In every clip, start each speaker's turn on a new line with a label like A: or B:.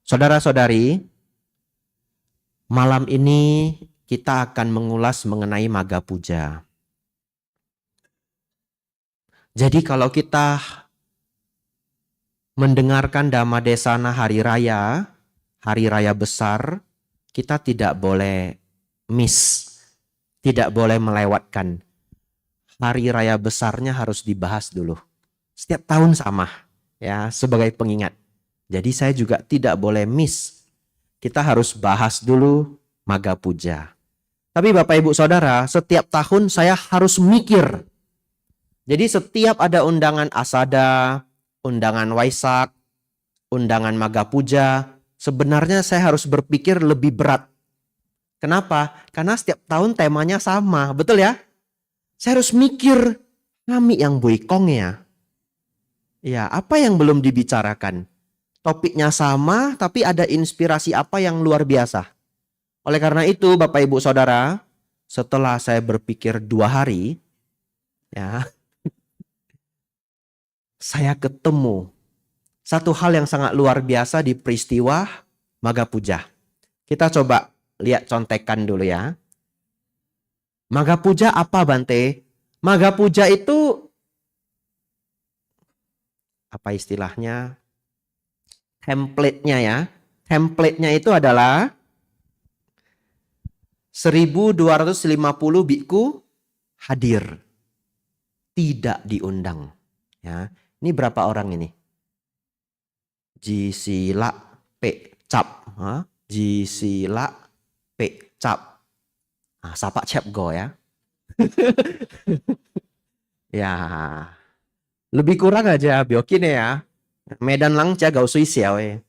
A: Saudara-saudari, malam ini kita akan mengulas mengenai Maga Puja. Jadi kalau kita mendengarkan Dhamma Desana hari raya besar, kita tidak boleh miss, tidak boleh melewatkan. Hari raya besarnya harus dibahas dulu. Setiap tahun sama, ya, sebagai pengingat. Jadi saya juga tidak boleh miss. Kita harus bahas dulu Maga Puja. Tapi Bapak Ibu Saudara, setiap tahun saya harus mikir. Jadi setiap ada undangan Asada, undangan Waisak, undangan Maga Puja, sebenarnya saya harus berpikir lebih berat. Kenapa? Karena setiap tahun temanya sama, betul ya? Saya harus mikir, kami yang boikong ya. Ya, apa yang belum dibicarakan? Topiknya sama, tapi ada inspirasi apa yang luar biasa. Oleh karena itu, Bapak Ibu Saudara, setelah saya berpikir 2 hari, ya, saya ketemu satu hal yang sangat luar biasa di peristiwa Maga Puja. Kita coba lihat contekan dulu ya. Maga Puja apa, Bante? Maga Puja itu apa istilahnya? Template-nya ya. Template-nya itu adalah 1250 biku hadir. Tidak diundang. Ya. Ini berapa orang ini? Jisila Pecap. Jisila Pecap. Sapa cep go ya. Ya. Lebih kurang aja biokin ya. Medan lang cia gau sui xiao ya.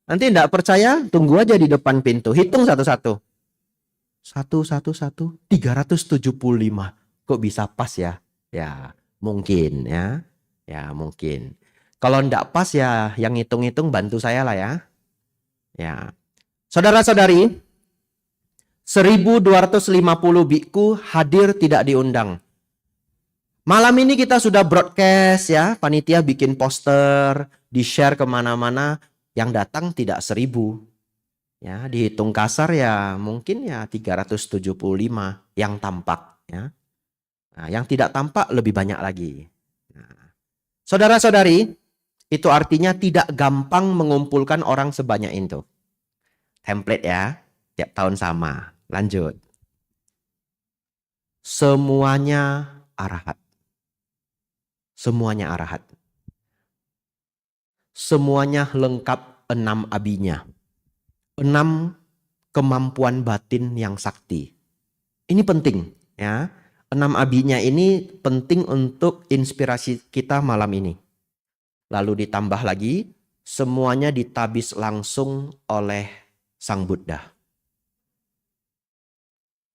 A: Nanti enggak percaya, tunggu aja di depan pintu. Hitung satu-satu. 375. Kok bisa pas ya? Ya, mungkin ya. Ya, mungkin. Kalau enggak pas ya, yang hitung-hitung bantu saya lah ya. Ya. Saudara-saudari, 1250 biku hadir tidak diundang. Malam ini kita sudah broadcast ya, panitia bikin poster, di-share kemana-mana, yang datang tidak 1000. Ya, dihitung kasar ya mungkin ya 375 yang tampak ya. Nah, yang tidak tampak lebih banyak lagi. Nah, saudara-saudari, itu artinya tidak gampang mengumpulkan orang sebanyak itu. Template ya, tiap tahun sama. Lanjut. Semuanya arahat. Semuanya arahat. Semuanya lengkap 6 abinya. 6 kemampuan batin yang sakti. Ini penting ya. 6 abinya ini penting untuk inspirasi kita malam ini. Lalu ditambah lagi, semuanya ditabis langsung oleh Sang Buddha.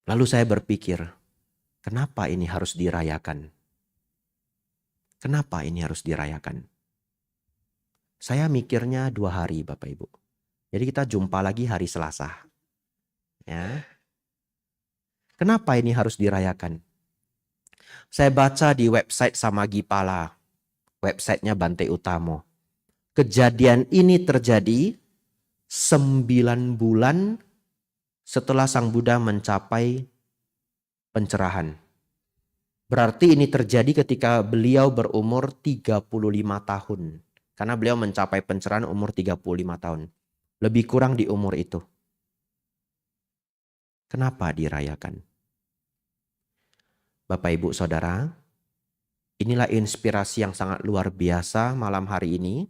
A: Lalu saya berpikir, kenapa ini harus dirayakan? Kenapa ini harus dirayakan? Saya mikirnya 2 hari Bapak Ibu. Jadi kita jumpa lagi hari Selasa. Ya. Kenapa ini harus dirayakan? Saya baca di website Samagipala, websitenya Bante Utamo. Kejadian ini terjadi 9 bulan setelah Sang Buddha mencapai pencerahan. Berarti ini terjadi ketika beliau berumur 35 tahun. Karena beliau mencapai pencerahan umur 35 tahun. Lebih kurang di umur itu. Kenapa dirayakan? Bapak Ibu Saudara, inilah inspirasi yang sangat luar biasa malam hari ini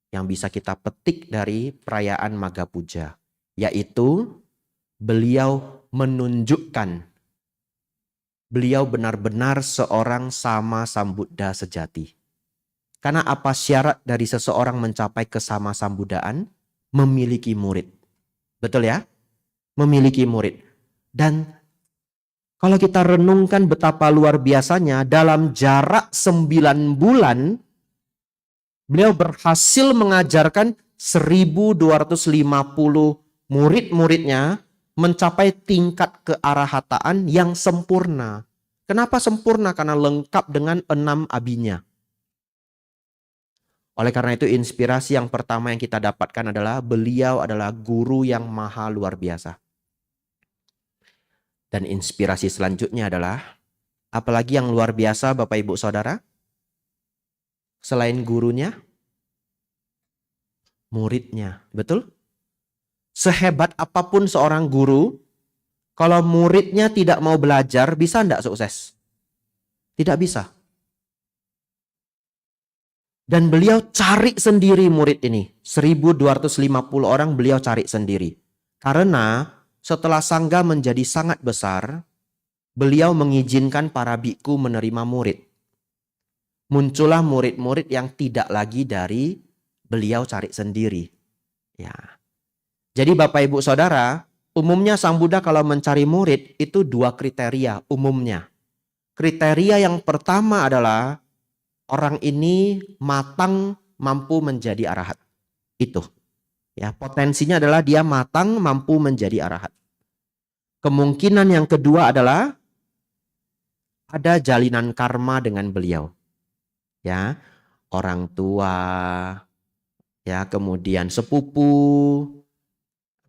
A: yang bisa kita petik dari perayaan Maga Puja, yaitu beliau menunjukkan beliau benar-benar seorang sama Sambuddha sejati. Karena apa syarat dari seseorang mencapai kesama Sambuddhaan? Memiliki murid. Betul ya? Memiliki murid. Dan kalau kita renungkan betapa luar biasanya, dalam jarak 9 bulan, beliau berhasil mengajarkan 1250 murid-muridnya mencapai tingkat kearahataan yang sempurna. Kenapa sempurna? Karena lengkap dengan 6 abinya. Oleh karena itu inspirasi yang pertama yang kita dapatkan adalah beliau adalah guru yang maha luar biasa. Dan inspirasi selanjutnya adalah, apalagi yang luar biasa Bapak Ibu Saudara? Selain gurunya, muridnya. Betul? Sehebat apapun seorang guru, kalau muridnya tidak mau belajar, bisa enggak sukses? Tidak bisa. Dan beliau cari sendiri murid ini. 1250 orang beliau cari sendiri. Karena setelah sangga menjadi sangat besar, beliau mengizinkan para biku menerima murid. Muncullah murid-murid yang tidak lagi dari beliau cari sendiri. Ya. Jadi Bapak Ibu Saudara, umumnya Sang Buddha kalau mencari murid itu 2 kriteria umumnya. Kriteria yang pertama adalah orang ini matang mampu menjadi arahat. Itu. Ya, potensinya adalah dia matang mampu menjadi arahat. Kemungkinan yang kedua adalah ada jalinan karma dengan beliau. Ya, orang tua, ya, kemudian sepupu.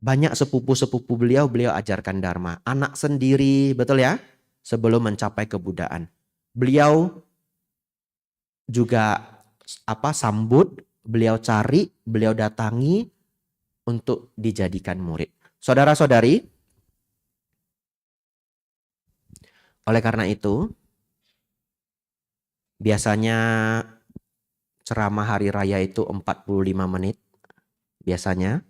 A: Banyak sepupu-sepupu beliau ajarkan dharma. Anak sendiri, betul ya? Sebelum mencapai kebudaan. Beliau juga sambut, beliau cari, beliau datangi untuk dijadikan murid. Saudara-saudari, oleh karena itu, biasanya ceramah hari raya itu 45 menit. Biasanya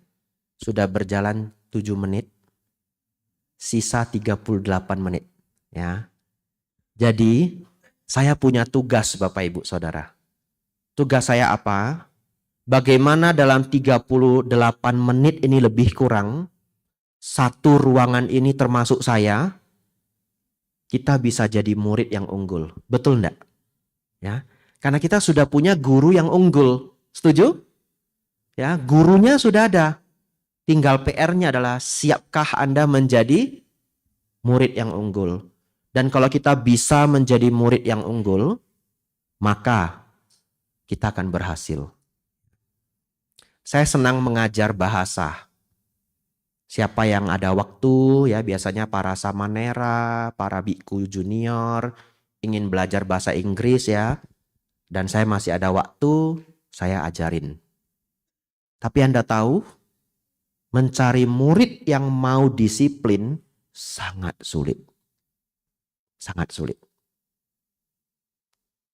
A: sudah berjalan 7 menit, sisa 38 menit. Ya. Jadi, saya punya tugas Bapak Ibu Saudara. Tugas saya apa? Bagaimana dalam 38 menit ini lebih kurang, satu ruangan ini termasuk saya, kita bisa jadi murid yang unggul. Betul enggak? Ya. Karena kita sudah punya guru yang unggul. Setuju? Ya, gurunya sudah ada. Tinggal PR-nya adalah siapkah Anda menjadi murid yang unggul. Dan kalau kita bisa menjadi murid yang unggul, maka kita akan berhasil. Saya senang mengajar bahasa. Siapa yang ada waktu, ya biasanya para samanera, para biku junior, ingin belajar bahasa Inggris ya. Dan saya masih ada waktu, saya ajarin. Tapi Anda tahu, mencari murid yang mau disiplin sangat sulit. Sangat sulit.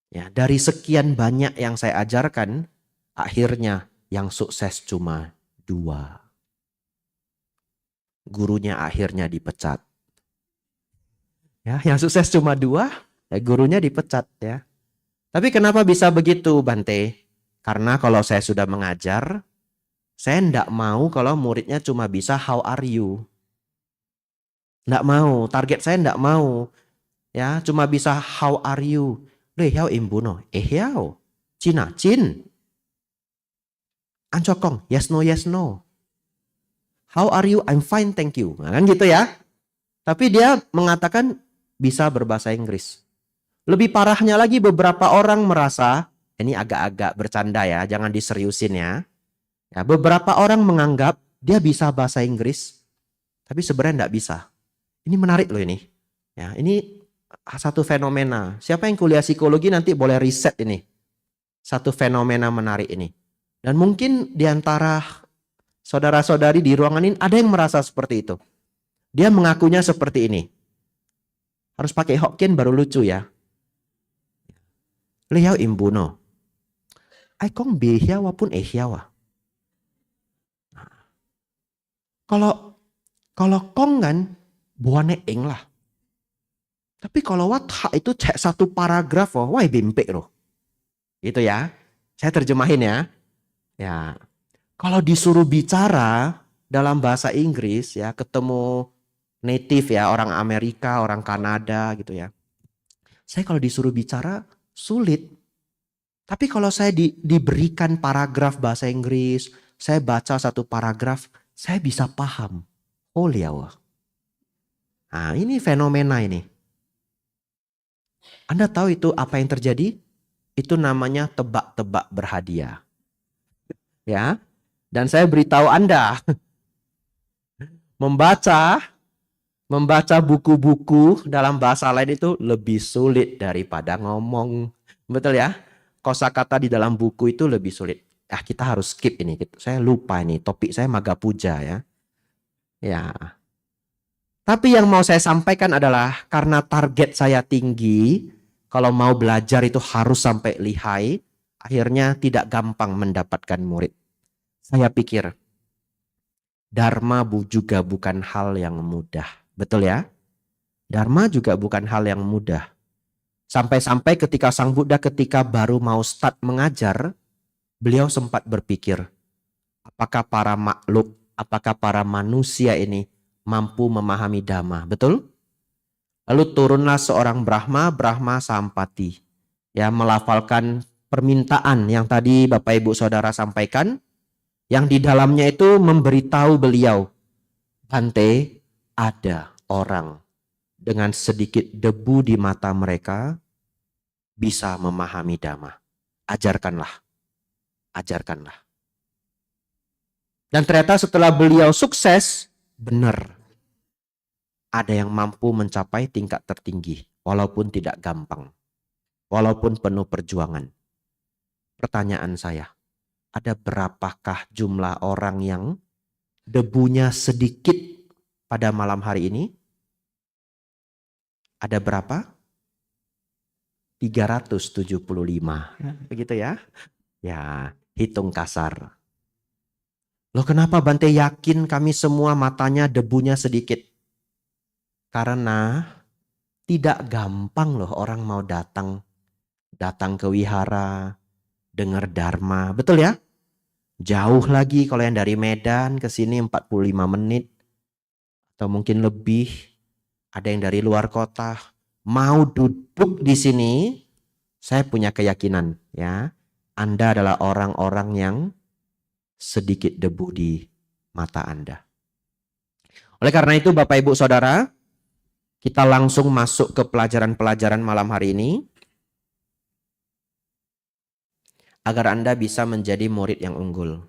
A: Ya, dari sekian banyak yang saya ajarkan, akhirnya yang sukses cuma 2. Gurunya akhirnya dipecat. Ya, yang sukses cuma 2, ya gurunya dipecat ya. Tapi kenapa bisa begitu, Bante? Karena kalau saya sudah mengajar, saya enggak mau kalau muridnya cuma bisa how are you. Enggak mau, target saya enggak mau. Ya, cuma bisa how are you. Lei hiao imbuno, hiao. Cina, cin. Ancokong, yes no, yes no. How are you? I'm fine, thank you. Nah, kan gitu ya. Tapi dia mengatakan bisa berbahasa Inggris. Lebih parahnya lagi beberapa orang merasa, ini agak-agak bercanda ya, jangan diseriusin ya. Ya, beberapa orang menganggap dia bisa bahasa Inggris, tapi sebenarnya enggak bisa. Ini menarik loh ini. Ya, ini satu fenomena. Siapa yang kuliah psikologi nanti boleh riset ini. Satu fenomena menarik ini. Dan mungkin di antara saudara-saudari di ruangan ini ada yang merasa seperti itu. Dia mengakunya seperti ini. Harus pakai Hokkien baru lucu ya. Liao imbuno. Ai kong be hiawa pun hiawa. Kalau kong kan buane eng lah. Tapi kalau watha itu cek satu paragraf wah bimpe loh. Gitu ya. Saya terjemahin ya. Ya. Kalau disuruh bicara dalam bahasa Inggris ya, ketemu native ya, orang Amerika, orang Kanada gitu ya. Saya kalau disuruh bicara sulit. Tapi kalau saya diberikan paragraf bahasa Inggris, saya baca satu paragraf, saya bisa paham. Oh liawa. Nah, ini fenomena ini. Anda tahu itu apa yang terjadi? Itu namanya tebak-tebak berhadiah. Ya. Dan saya beritahu Anda, membaca buku-buku dalam bahasa lain itu lebih sulit daripada ngomong. Betul ya? Kosakata di dalam buku itu lebih sulit. Kita harus skip ini. Saya lupa ini, topik saya Maga Puja ya. Ya. Tapi yang mau saya sampaikan adalah karena target saya tinggi, kalau mau belajar itu harus sampai lihai, akhirnya tidak gampang mendapatkan murid. Saya pikir Dharma juga bukan hal yang mudah. Betul ya? Dharma juga bukan hal yang mudah. Sampai-sampai ketika Sang Buddha ketika baru mau start mengajar, beliau sempat berpikir, apakah para makhluk, apakah para manusia ini mampu memahami Dhamma? Betul? Lalu turunlah seorang Brahma Sampati, ya, melafalkan permintaan yang tadi Bapak Ibu Saudara sampaikan, yang di dalamnya itu memberitahu beliau, Bante, ada orang dengan sedikit debu di mata mereka bisa memahami Dhamma. Ajarkanlah. Dan ternyata setelah beliau sukses, benar. Ada yang mampu mencapai tingkat tertinggi, walaupun tidak gampang. Walaupun penuh perjuangan. Pertanyaan saya, ada berapakah jumlah orang yang debunya sedikit pada malam hari ini? Ada berapa? 375. Begitu ya? Ya, hitung kasar. Loh, kenapa Bante yakin kami semua matanya debunya sedikit? Karena tidak gampang loh orang mau datang ke wihara, dengar Dharma. Betul ya? Jauh lagi kalau yang dari Medan ke sini 45 menit. Atau mungkin lebih. Ada yang dari luar kota. Mau duduk di sini, saya punya keyakinan ya. Anda adalah orang-orang yang sedikit debu di mata Anda. Oleh karena itu Bapak Ibu Saudara, kita langsung masuk ke pelajaran-pelajaran malam hari ini. Agar Anda bisa menjadi murid yang unggul.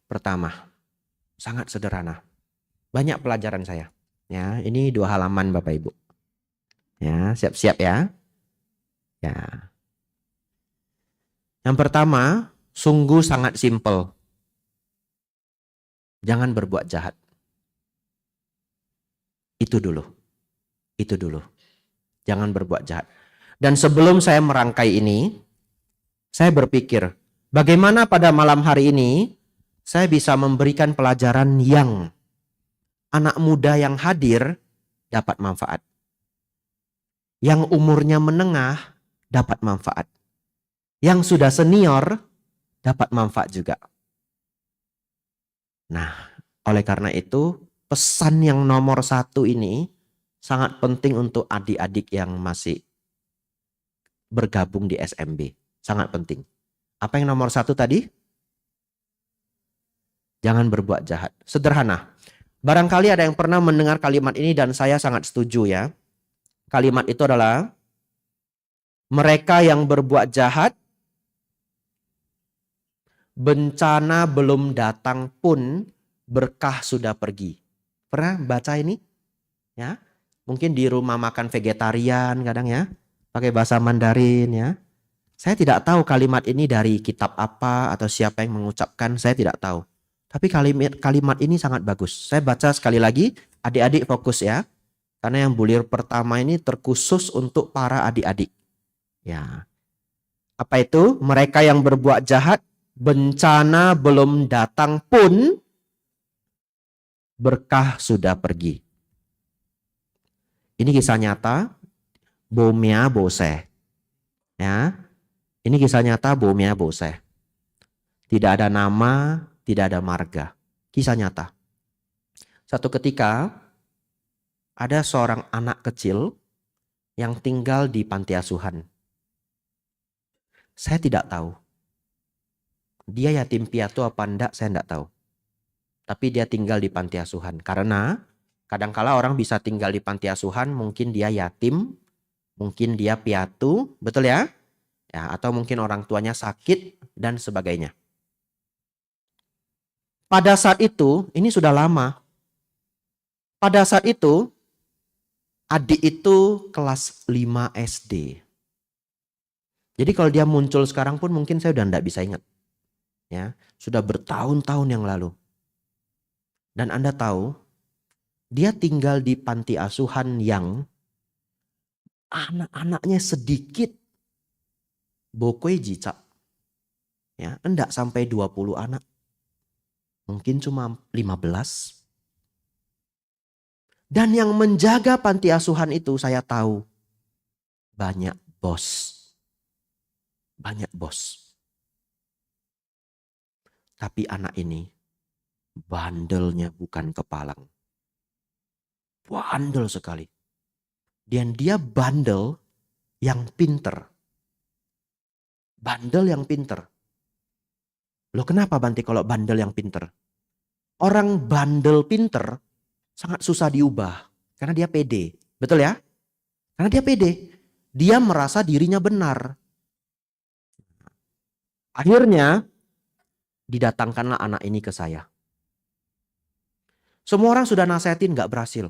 A: Pertama, sangat sederhana. Banyak pelajaran saya. Ya, ini 2 halaman Bapak Ibu. Ya, siap-siap ya. Ya. Yang pertama, sungguh sangat simpel. Jangan berbuat jahat. Itu dulu. Jangan berbuat jahat. Dan sebelum saya merangkai ini, saya berpikir, bagaimana pada malam hari ini saya bisa memberikan pelajaran yang anak muda yang hadir dapat manfaat. Yang umurnya menengah dapat manfaat. Yang sudah senior dapat manfaat juga. Nah, oleh karena itu pesan yang nomor 1 ini sangat penting untuk adik-adik yang masih bergabung di SMB. Sangat penting. Apa yang nomor 1 tadi? Jangan berbuat jahat. Sederhana. Barangkali ada yang pernah mendengar kalimat ini dan saya sangat setuju ya. Kalimat itu adalah, mereka yang berbuat jahat, bencana belum datang pun berkah sudah pergi. Pernah baca ini? Ya. Mungkin di rumah makan vegetarian kadang ya. Pakai bahasa Mandarin ya. Saya tidak tahu kalimat ini dari kitab apa atau siapa yang mengucapkan, saya tidak tahu. Tapi kalimat ini sangat bagus. Saya baca sekali lagi, adik-adik fokus ya. Karena yang bulir pertama ini terkhusus untuk para adik-adik. Ya. Apa itu? Mereka yang berbuat jahat, bencana belum datang pun berkah sudah pergi. Ini kisah nyata Bomea Bose. Ya. Ini kisah nyata Bomea Bose. Tidak ada nama, tidak ada marga. Kisah nyata. Satu ketika ada seorang anak kecil yang tinggal di panti asuhan. Saya tidak tahu. Dia yatim piatu apa enggak, saya enggak tahu. Tapi dia tinggal di panti asuhan. Karena kadangkala orang bisa tinggal di panti asuhan, mungkin dia yatim, mungkin dia piatu, betul ya? Ya, atau mungkin orang tuanya sakit dan sebagainya. Pada saat itu, ini sudah lama. Pada saat itu, adik itu kelas 5 SD. Jadi kalau dia muncul sekarang pun mungkin saya udah enggak bisa ingat. Ya, sudah bertahun-tahun yang lalu. Dan Anda tahu, dia tinggal di panti asuhan yang anak-anaknya sedikit. Bokoi jicak. Ya, enggak sampai 20 anak. Mungkin cuma 15. Dan yang menjaga panti asuhan itu saya tahu. Banyak bos. Banyak bos. Tapi anak ini bandelnya bukan kepalang. Bandel sekali. Dan dia bandel yang pinter. Bandel yang pinter. Loh kenapa Banti kalau bandel yang pinter? Orang bandel pinter sangat susah diubah. Karena dia pede. Betul ya? Karena dia pede. Dia merasa dirinya benar. Akhirnya didatangkanlah anak ini ke saya. Semua orang sudah nasihatin gak berhasil.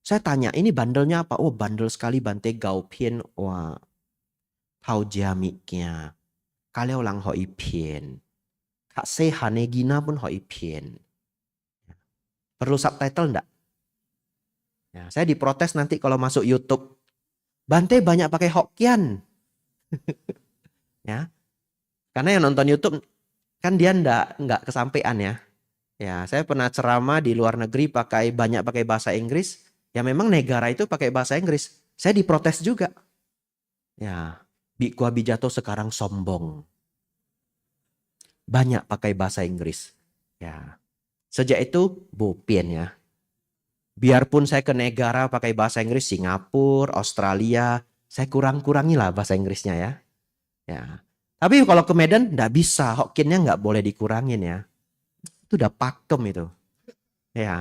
A: Saya tanya ini bandelnya apa? Oh bandel sekali Bante gao pian. Wah. Tau jamiknya. Kalau lang hoi pian. Kak se hane gina pun hoi pian. Perlu subtitle enggak? Ya, saya diprotes nanti kalau masuk YouTube. Bante banyak pakai Hokkien. Ya. Karena yang nonton YouTube kan dia enggak kesampaian ya. Ya, saya pernah ceramah di luar negeri banyak pakai bahasa Inggris. Ya memang negara itu pakai bahasa Inggris. Saya diprotes juga. Ya, Bikku Abijato sekarang sombong. Banyak pakai bahasa Inggris. Ya. Sejak itu bopien ya. Biarpun saya ke negara pakai bahasa Inggris, Singapura, Australia, saya kurang-kurangi lah bahasa Inggrisnya ya. Ya. Tapi kalau ke Medan nggak bisa, Hokkiennya nggak boleh dikurangin ya. Itu udah pakem itu. Ya.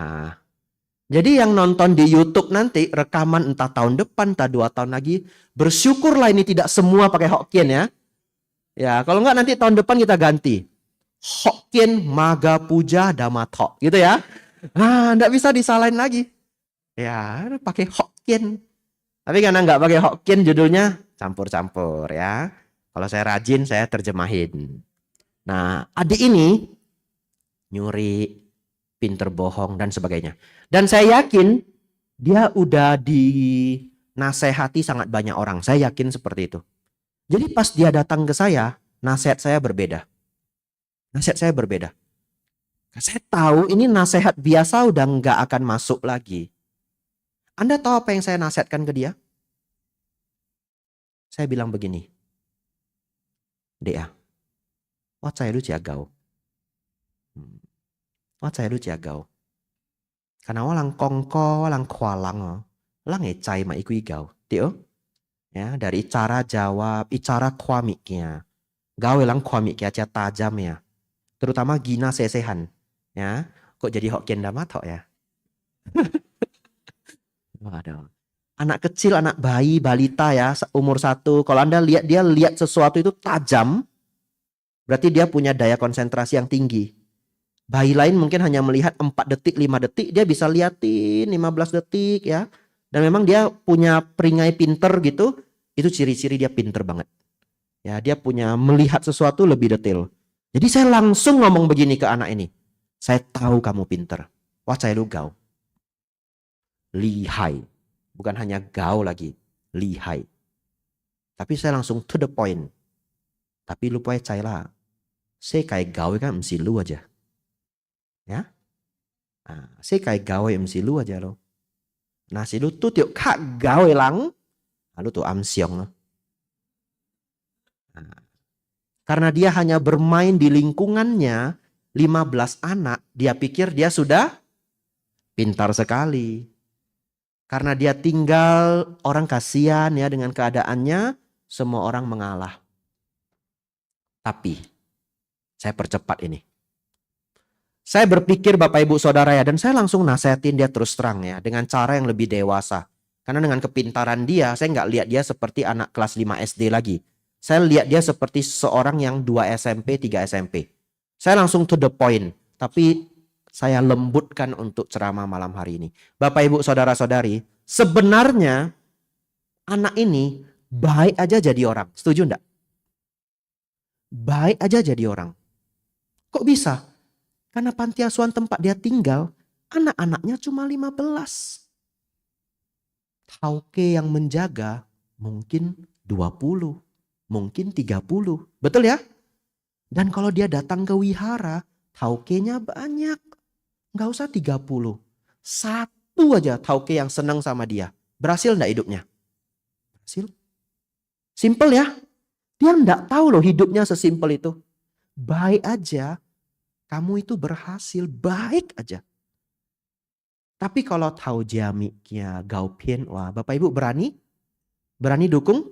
A: Jadi yang nonton di YouTube nanti rekaman entah tahun depan, entah 2 tahun lagi, bersyukurlah ini tidak semua pakai Hokkien ya. Ya, kalau nggak nanti tahun depan kita ganti. Hokkien Maga Puja Damatok gitu ya. Nah, nggak bisa disalahin lagi. Ya, pakai Hokkien. Tapi karena nggak pakai Hokkien judulnya campur-campur ya. Kalau saya rajin saya terjemahin. Nah, adik ini nyuri, pinter bohong dan sebagainya. Dan saya yakin dia udah dinasehati sangat banyak orang. Saya yakin seperti itu. Jadi pas dia datang ke saya, nasihat saya berbeda. Nasihat saya berbeda. Saya tahu ini nasihat biasa udah nggak akan masuk lagi. Anda tahu apa yang saya nasihatkan ke dia? Saya bilang begini. Dea, what saya lu gao. What saya lu gao. Karena walang kongko, walang kualang, lang cai ma ikui gao. Tio? Ya, dari cara jawab, cara kuamiknya. Gawe lang kuamiknya aja tajam ya. Terutama gina sesehan. Ya, kok jadi Hokkien damatok ya? Waduh. Anak kecil, anak bayi, balita ya, umur 1. Kalau Anda lihat dia lihat sesuatu itu tajam, berarti dia punya daya konsentrasi yang tinggi. Bayi lain mungkin hanya melihat 4 detik, 5 detik, dia bisa liatin 15 detik ya. Dan memang dia punya peringai pinter gitu, itu ciri-ciri dia pinter banget. Ya, dia punya melihat sesuatu lebih detail. Jadi saya langsung ngomong begini ke anak ini. Saya tahu kamu pinter. Wah, saya lu gao. Lihai. Bukan hanya gao lagi. Lihai. Tapi saya langsung to the point. Tapi lupa saya lah. Saya kayak gawe kan mesti lu aja. Ya. Nah, saya kayak gawe mesti lu aja loh. Nah, si lu tuh tiuk kak gawe lang. Lalu tuh amsiong loh. Nah, karena dia hanya bermain di lingkungannya 15 anak, dia pikir dia sudah pintar sekali. Karena dia tinggal, orang kasihan ya dengan keadaannya, semua orang mengalah. Tapi, saya percepat ini. Saya berpikir Bapak Ibu Saudara ya, dan saya langsung nasihatin dia terus terang ya, dengan cara yang lebih dewasa. Karena dengan kepintaran dia, saya nggak lihat dia seperti anak kelas 5 SD lagi. Saya lihat dia seperti seorang yang 2 SMP, 3 SMP. Saya langsung to the point. Tapi saya lembutkan untuk ceramah malam hari ini. Bapak, Ibu, Saudara-saudari, sebenarnya anak ini baik aja jadi orang. Setuju enggak? Baik aja jadi orang. Kok bisa? Karena panti asuhan tempat dia tinggal, anak-anaknya cuma 15. Tauke yang menjaga mungkin 20, mungkin 30. Betul ya? Dan kalau dia datang ke wihara, taukenya banyak. Nggak usah 30. Satu aja tauke yang senang sama dia. Berhasil enggak hidupnya? Berhasil. Simple ya? Dia enggak tahu loh hidupnya sesimpel itu. Baik aja, kamu itu berhasil. Baik aja. Tapi kalau tahu jamiknya gaupien, wah Bapak Ibu berani? Berani dukung?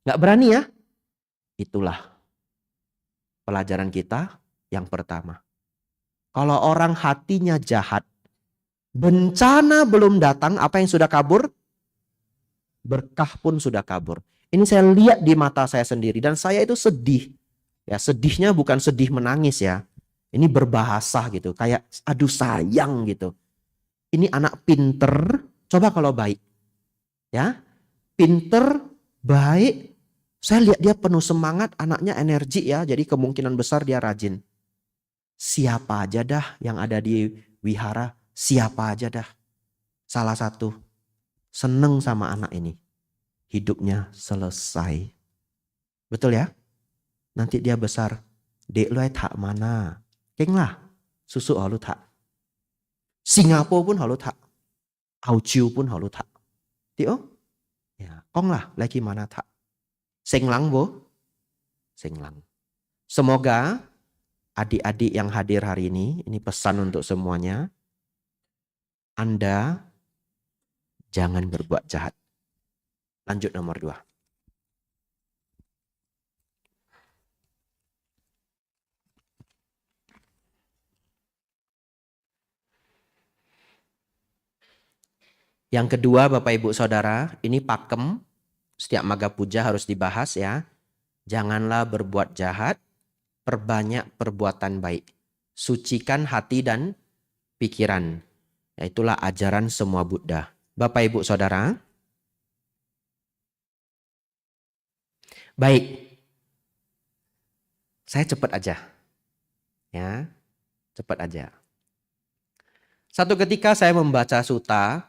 A: Nggak berani ya? Itulah pelajaran kita yang pertama. Kalau orang hatinya jahat, bencana belum datang, apa yang sudah kabur? Berkah pun sudah kabur. Ini saya lihat di mata saya sendiri dan saya itu sedih. Ya, sedihnya bukan sedih menangis ya. Ini berbahasa gitu, kayak aduh sayang gitu. Ini anak pinter, coba kalau baik. Ya, pinter, baik. Saya lihat dia penuh semangat, anaknya energi ya, jadi kemungkinan besar dia rajin. Siapa aja dah yang ada di wihara, siapa aja dah. Salah satu, seneng sama anak ini. Hidupnya selesai. Betul ya? Nanti dia besar. Dek lu tak mana? Keng lah, susu halu tak. Singapura pun halu tak. Auciu pun halu tak. Tio? Ya, kong lah lagi mana tak. Senglang bo. Senglang. Semoga adik-adik yang hadir hari ini pesan untuk semuanya. Anda jangan berbuat jahat. Lanjut nomor 2. Yang kedua Bapak Ibu Saudara, ini pakem. Setiap maga puja harus dibahas ya. Janganlah berbuat jahat, perbanyak perbuatan baik. Sucikan hati dan pikiran. Itulah ajaran semua Buddha. Bapak Ibu Saudara. Baik. Saya cepat aja. Ya, cepat aja. Satu ketika saya membaca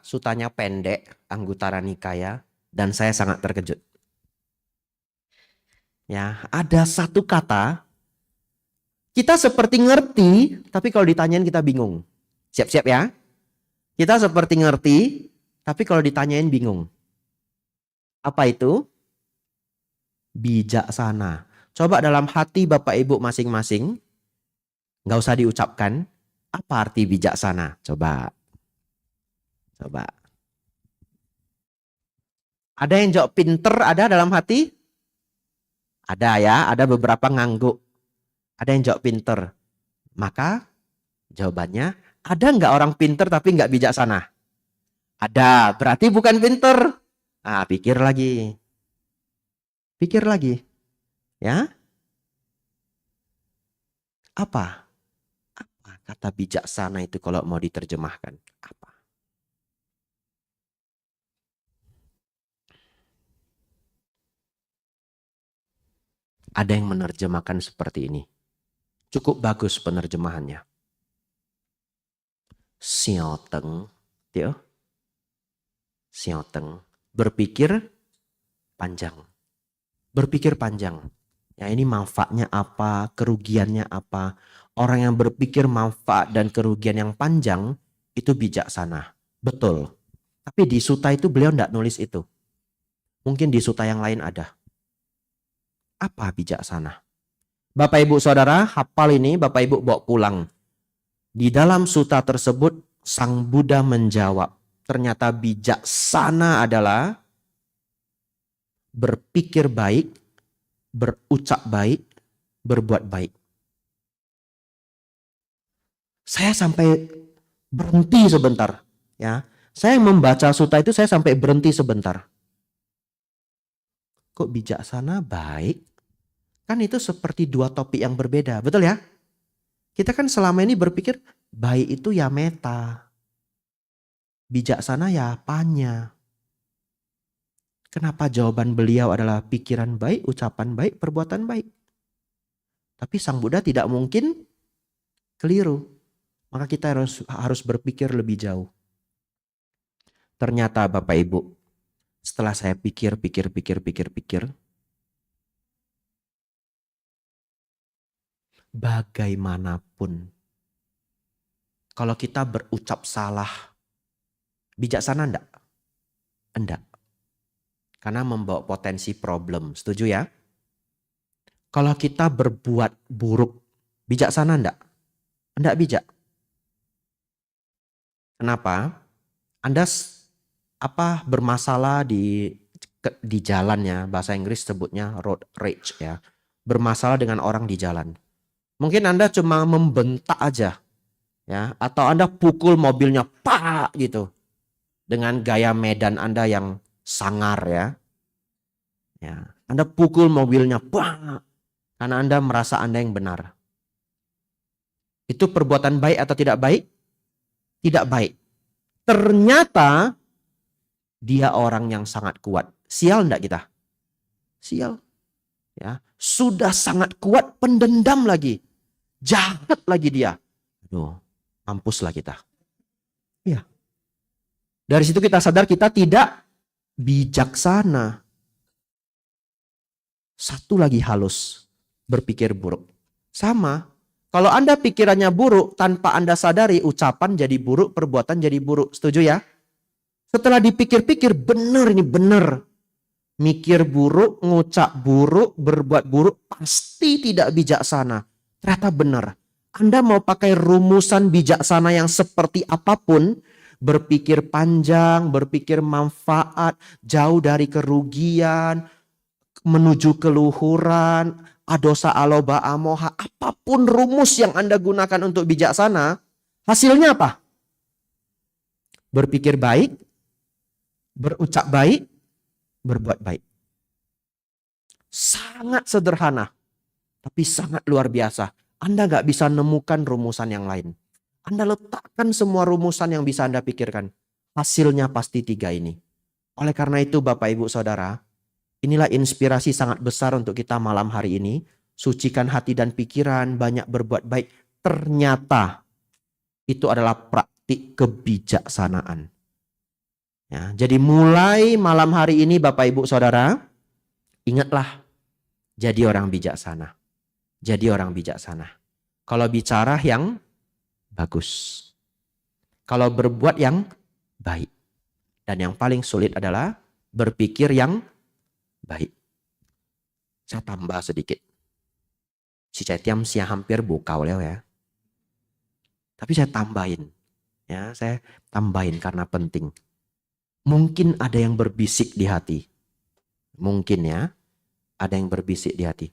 A: sutanya pendek, Anguttara Nikaya, dan saya sangat terkejut. Ya, ada satu kata, kita seperti ngerti, tapi kalau ditanyain kita bingung. Siap-siap ya. Kita seperti ngerti, tapi kalau ditanyain bingung. Apa itu? Bijaksana. Coba dalam hati Bapak Ibu masing-masing, nggak usah diucapkan. Apa arti bijaksana? Coba. Ada yang jawab pinter ada dalam hati? Ada ya, ada beberapa ngangguk. Ada yang jawab pinter. Maka jawabannya, ada nggak orang pinter tapi nggak bijaksana? Ada, berarti bukan pinter. Ah, pikir lagi. Ya. Apa kata bijaksana itu kalau mau diterjemahkan? Apa? Ada yang menerjemahkan seperti ini. Cukup bagus penerjemahannya. Sioteng, berpikir panjang. Ya, ini manfaatnya apa, kerugiannya apa. Orang yang berpikir manfaat dan kerugian yang panjang itu bijaksana. Betul. Tapi di suta itu beliau tidak nulis itu. Mungkin di suta yang lain ada. Apa bijaksana? Bapak Ibu Saudara, hafal ini, Bapak Ibu bawa pulang. Di dalam suta tersebut, Sang Buddha menjawab, ternyata bijaksana adalah berpikir baik, berucap baik, berbuat baik. Saya sampai berhenti sebentar, ya. Saya membaca suta itu saya sampai berhenti sebentar. kok bijaksana baik? Kan itu seperti dua topik yang berbeda, betul ya? Kita kan selama ini berpikir baik itu ya meta, bijaksana ya apanya. Kenapa jawaban beliau adalah pikiran baik, ucapan baik, perbuatan baik? Tapi Sang Buddha tidak mungkin keliru. Maka kita harus berpikir lebih jauh. Ternyata Bapak Ibu, setelah saya pikir, bagaimanapun, kalau kita berucap salah, bijaksana enggak? Enggak. Karena membawa potensi problem. Setuju ya? Kalau kita berbuat buruk, bijaksana enggak? Enggak bijak. Kenapa? Anda bermasalah di jalannya, bahasa Inggris sebutnya road rage ya. Bermasalah dengan orang di jalan. Mungkin Anda cuma membentak aja ya, atau Anda pukul mobilnya pak gitu. Dengan gaya medan Anda yang sangar ya. Ya, Anda pukul mobilnya pak karena Anda merasa Anda yang benar. Itu perbuatan baik atau tidak baik? Tidak baik. Ternyata dia orang yang sangat kuat. Sial enggak kita? Sial. Ya, sudah sangat kuat, pendendam lagi. Jahat lagi dia. Aduh, mampuslah kita. Ya. Dari situ kita sadar kita tidak bijaksana. Satu lagi halus, berpikir buruk. Sama, kalau Anda pikirannya buruk, tanpa Anda sadari, ucapan jadi buruk, perbuatan jadi buruk. Setuju ya? Setelah dipikir-pikir, benar ini benar. Mikir buruk, ngucap buruk, berbuat buruk, pasti tidak bijaksana. Ternyata benar. Anda mau pakai rumusan bijaksana yang seperti apapun, berpikir panjang, berpikir manfaat, jauh dari kerugian, menuju keluhuran, adosa aloba amoha, apapun rumus yang Anda gunakan untuk bijaksana, hasilnya apa? Berpikir baik, berucap baik, berbuat baik. Sangat sederhana, tapi sangat luar biasa. Anda gak bisa nemukan rumusan yang lain. Anda letakkan semua rumusan yang bisa Anda pikirkan. Hasilnya pasti 3 ini. Oleh karena itu Bapak Ibu Saudara, inilah inspirasi sangat besar untuk kita malam hari ini. Sucikan hati dan pikiran, banyak berbuat baik. Ternyata itu adalah praktik kebijaksanaan. Ya, jadi mulai malam hari ini Bapak Ibu Saudara, ingatlah jadi orang bijaksana. Jadi orang bijaksana. Kalau bicara yang bagus. Kalau berbuat yang baik. Dan yang paling sulit adalah berpikir yang baik. Saya tambah sedikit. Si Cetiam sih hampir bukau leo ya. Tapi saya tambahin. Ya, saya tambahin karena penting. Mungkin ada yang berbisik di hati. Mungkin ya. Ada yang berbisik di hati.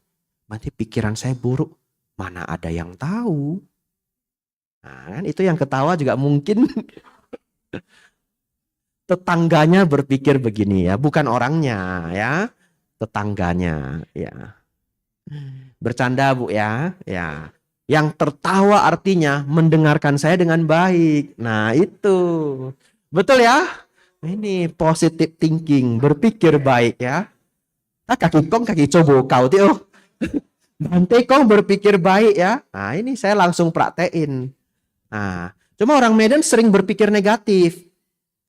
A: Nanti pikiran saya buruk. Mana ada yang tahu. Nah, kan itu yang ketawa juga mungkin. Tetangganya berpikir begini ya. Bukan orangnya ya. Tetangganya ya. Bercanda Bu ya. Ya. Yang tertawa artinya mendengarkan saya dengan baik. Nah itu. Betul ya? Ini positive thinking. Berpikir baik ya. Kaki kong kaki coba kau tuh. Nanti kong berpikir baik ya. Nah ini saya langsung praktein. Nah cuma orang Medan sering berpikir negatif.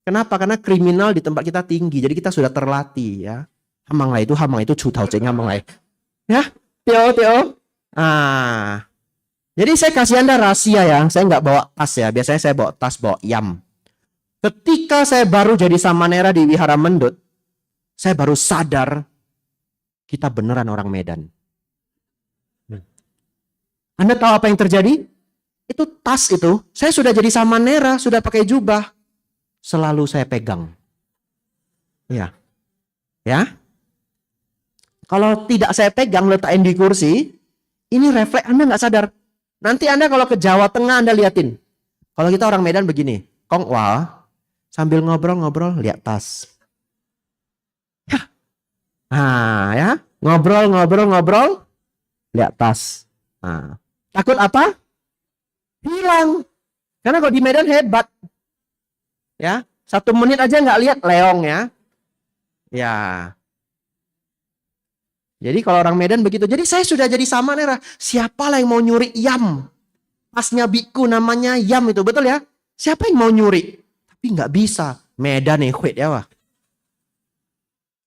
A: Kenapa? Karena kriminal di tempat kita tinggi. Jadi kita sudah terlatih ya. Hamang itu cutau ceng hamang lai. Ya, Tio. Ah. Jadi saya kasih Anda rahasia ya. Saya nggak bawa tas ya. Biasanya saya bawa tas, bawa yam. Ketika saya baru jadi samanera di Wihara Mendut, saya baru sadar kita beneran orang Medan. Anda tahu apa yang terjadi? Itu tas itu, saya sudah jadi samanera, sudah pakai jubah. Selalu saya pegang. Ya. Ya. Kalau tidak saya pegang, letakin di kursi, ini refleks Anda nggak sadar. Nanti Anda kalau ke Jawa Tengah Anda liatin. Kalau kita orang Medan begini, kong wah, sambil ngobrol-ngobrol lihat tas. Ya. Nah, ya. Ngobrol. Lihat tas. Nah, takut apa? Hilang. Karena kalau di Medan hebat. Ya, 1 menit aja nggak lihat leong ya. Ya. Jadi kalau orang Medan begitu. Jadi saya sudah jadi sama Nera. Siapa lah yang mau nyuri yam? Pasnya biku namanya yam itu. Betul ya? Siapa yang mau nyuri? Tapi nggak bisa. Medan nih, ya wah.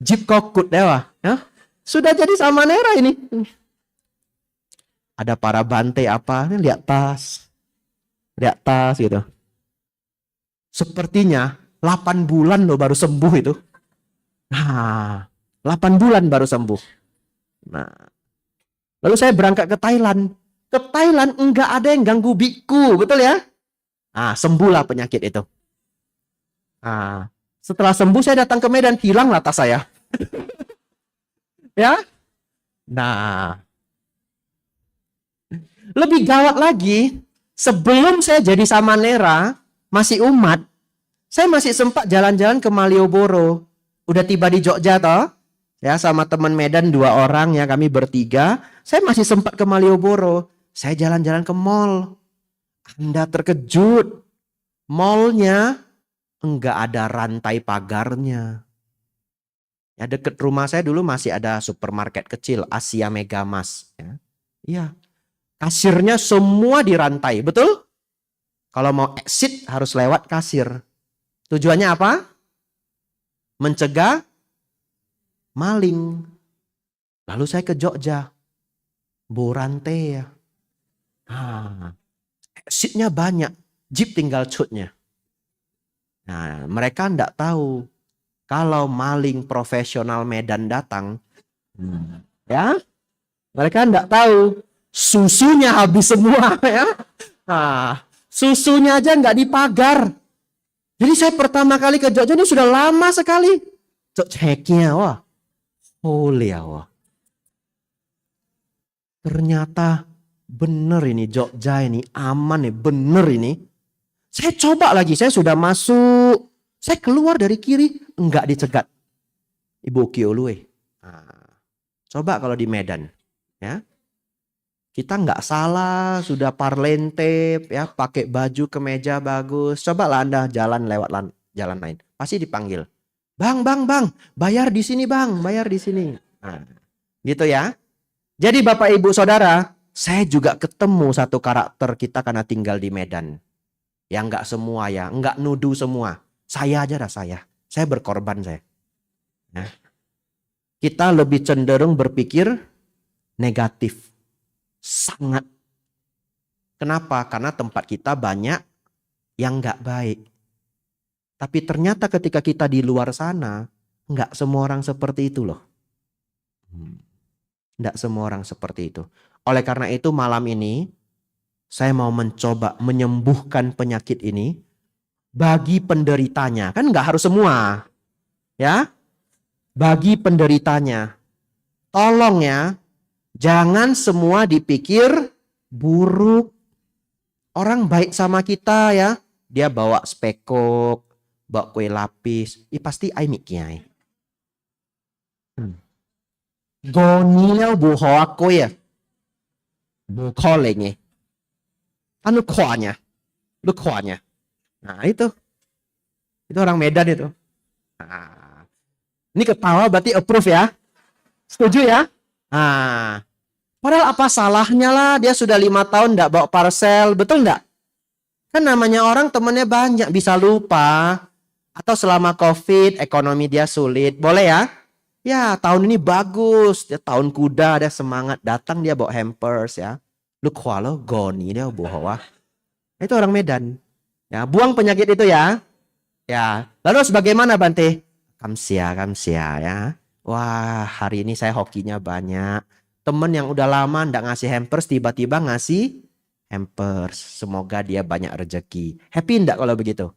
A: Jeep kokut ya wah. Ya? Sudah jadi sama Nera ini. Ada para bante apa? Ini lihat tas. Lihat tas gitu. Sepertinya 8 bulan loh baru sembuh itu. Nah, 8 bulan baru sembuh. Nah, lalu saya berangkat ke Thailand. Ke Thailand enggak ada yang ganggu biku, betul ya? Ah, sembuhlah penyakit itu. Ah, setelah sembuh saya datang ke Medan, hilanglah tas saya. Ya? Nah, lebih gawat lagi, sebelum saya jadi Samanera, masih umat, saya masih sempat jalan-jalan ke Malioboro. Udah tiba di Jogja toh? Ya, sama teman Medan 2 orang ya, kami bertiga. Saya masih sempat ke Malioboro. Saya jalan-jalan ke mall. Anda terkejut. Mallnya enggak ada rantai pagarnya. Ya, deket rumah saya dulu masih ada supermarket kecil, Asia Megamas. Ya. Iya. Kasirnya semua dirantai, betul? Kalau mau exit harus lewat kasir. Tujuannya apa? Mencegah maling. Lalu saya ke Jogja. Borante ya. Exitnya banyak. Jeep tinggal cutnya. Nah, mereka enggak tahu. Kalau maling profesional Medan datang. Ya. Mereka enggak tahu. Susunya habis semua ya. Nah, susunya aja enggak dipagar. Jadi saya pertama kali ke Jogja ini sudah lama sekali. Ceknya wah. Holy Allah. Ternyata bener ini Jogja ini aman nih, bener ini. Saya coba lagi, saya sudah masuk. Saya keluar dari kiri, enggak dicegat. Ibu Kiolue. Nah, coba kalau di Medan. Ya. Kita enggak salah, sudah parlente, ya, pakai baju kemeja bagus. Cobalah Anda jalan lewat jalan lain. Pasti dipanggil. Bang, bayar di sini bang, bayar di sini. Nah, gitu ya. Jadi Bapak Ibu Saudara, saya juga ketemu satu karakter kita karena tinggal di Medan. Ya enggak semua ya, enggak nuduh semua. Saya aja dah saya. Saya berkorban saya. Nah, kita lebih cenderung berpikir negatif. Sangat. Kenapa? Karena tempat kita banyak yang enggak baik. Tapi ternyata ketika kita di luar sana, enggak semua orang seperti itu loh. Enggak semua orang seperti itu. Oleh karena itu malam ini, saya mau mencoba menyembuhkan penyakit ini bagi penderitanya. Kan enggak harus semua. Ya. Bagi penderitanya. Tolong ya, jangan semua dipikir buruk. Orang baik sama kita ya. Dia bawa spekok, bawa kue lapis. Pasti ai miknya. Goninya bu hoa kue ya. Bu kolengnya. Anu kuanya. Lu kuanya. Nah itu. Itu orang Medan itu. Nah, ini ketawa berarti approve ya. Setuju ya? Nah, padahal apa salahnya lah dia sudah 5 tahun enggak bawa parcel, betul enggak? Kan namanya orang temennya banyak, bisa lupa. Atau selama COVID ekonomi dia sulit, boleh ya? Ya tahun ini bagus, dia tahun kuda, dia semangat datang dia bawa hampers ya. Lu kualo goni dia bawa. Itu orang Medan. Ya, buang penyakit itu ya. Ya, lalu bagaimana Bante? Kamsia ya. Wah, hari ini saya hokinya banyak. Temen yang udah lama ndak ngasih hampers tiba-tiba ngasih hampers. Semoga dia banyak rezeki. Happy ndak kalau begitu?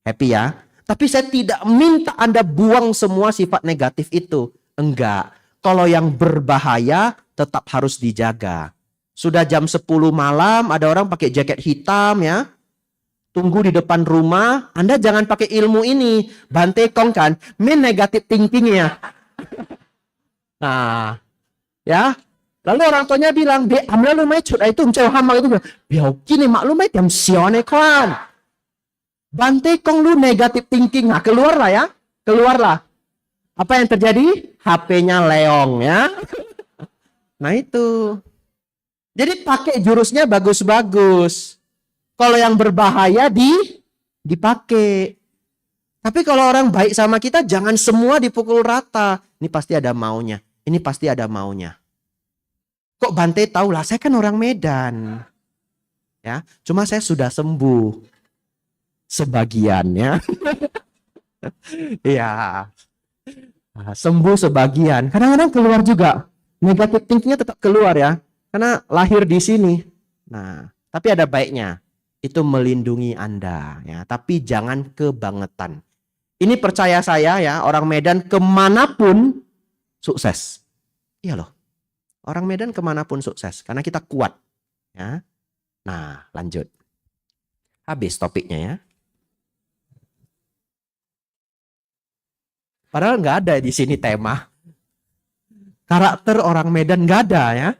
A: Happy ya? Tapi saya tidak minta Anda buang semua sifat negatif itu. Enggak. Kalau yang berbahaya tetap harus dijaga. Sudah jam 10 malam ada orang pakai jaket hitam ya. Tunggu di depan rumah. Anda jangan pakai ilmu ini. Bante Kong kan. Main negatif thinking ya. Nah, ya. Lalu orang tuanya bilang, "Be, amla lu mai cut itu mencau hama itu." Biau kini mak lu mai tiam sione kan. Bante kong lu negatif thinking. Nah, keluarlah ya. Keluarlah. Apa yang terjadi? HP-nya leong ya. Nah, itu. Jadi pakai jurusnya bagus-bagus. Kalau yang berbahaya dipakai. Tapi kalau orang baik sama kita, jangan semua dipukul rata. Ini pasti ada maunya. Ini pasti ada maunya. Kok Bante tahu lah, saya kan orang Medan. Ya, cuma saya sudah sembuh. Sebagian ya. Iya. Sembuh sebagian. Kadang-kadang keluar juga. Negatif thinkingnya tetap keluar ya. Karena lahir di sini. Nah, tapi ada baiknya. Itu melindungi Anda ya. Tapi jangan kebangetan. Ini percaya saya ya, orang Medan kemanapun sukses. Iya loh. Orang Medan kemanapun sukses. Karena kita kuat. Ya. Nah, lanjut. Habis topiknya ya. Padahal nggak ada di sini tema. Karakter orang Medan nggak ada ya.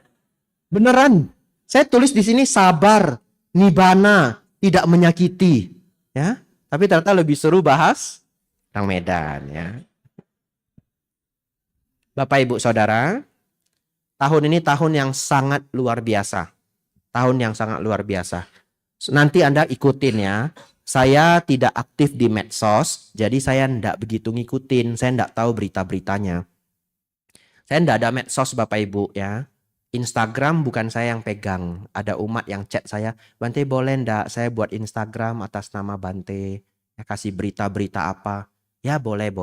A: Beneran. Saya tulis di sini sabar, nibana, tidak menyakiti. Ya. Tapi ternyata lebih seru bahas orang Medan ya. Bapak Ibu Saudara, tahun ini tahun yang sangat luar biasa. Tahun yang sangat luar biasa. Nanti Anda ikutin ya. Saya tidak aktif di medsos, jadi saya tidak begitu ngikutin. Saya tidak tahu berita-beritanya. Saya tidak ada medsos Bapak Ibu ya. Instagram bukan saya yang pegang. Ada umat yang chat saya, "Bante boleh ndak saya buat Instagram atas nama Bante? Ya, kasih berita-berita apa?" Ya boleh.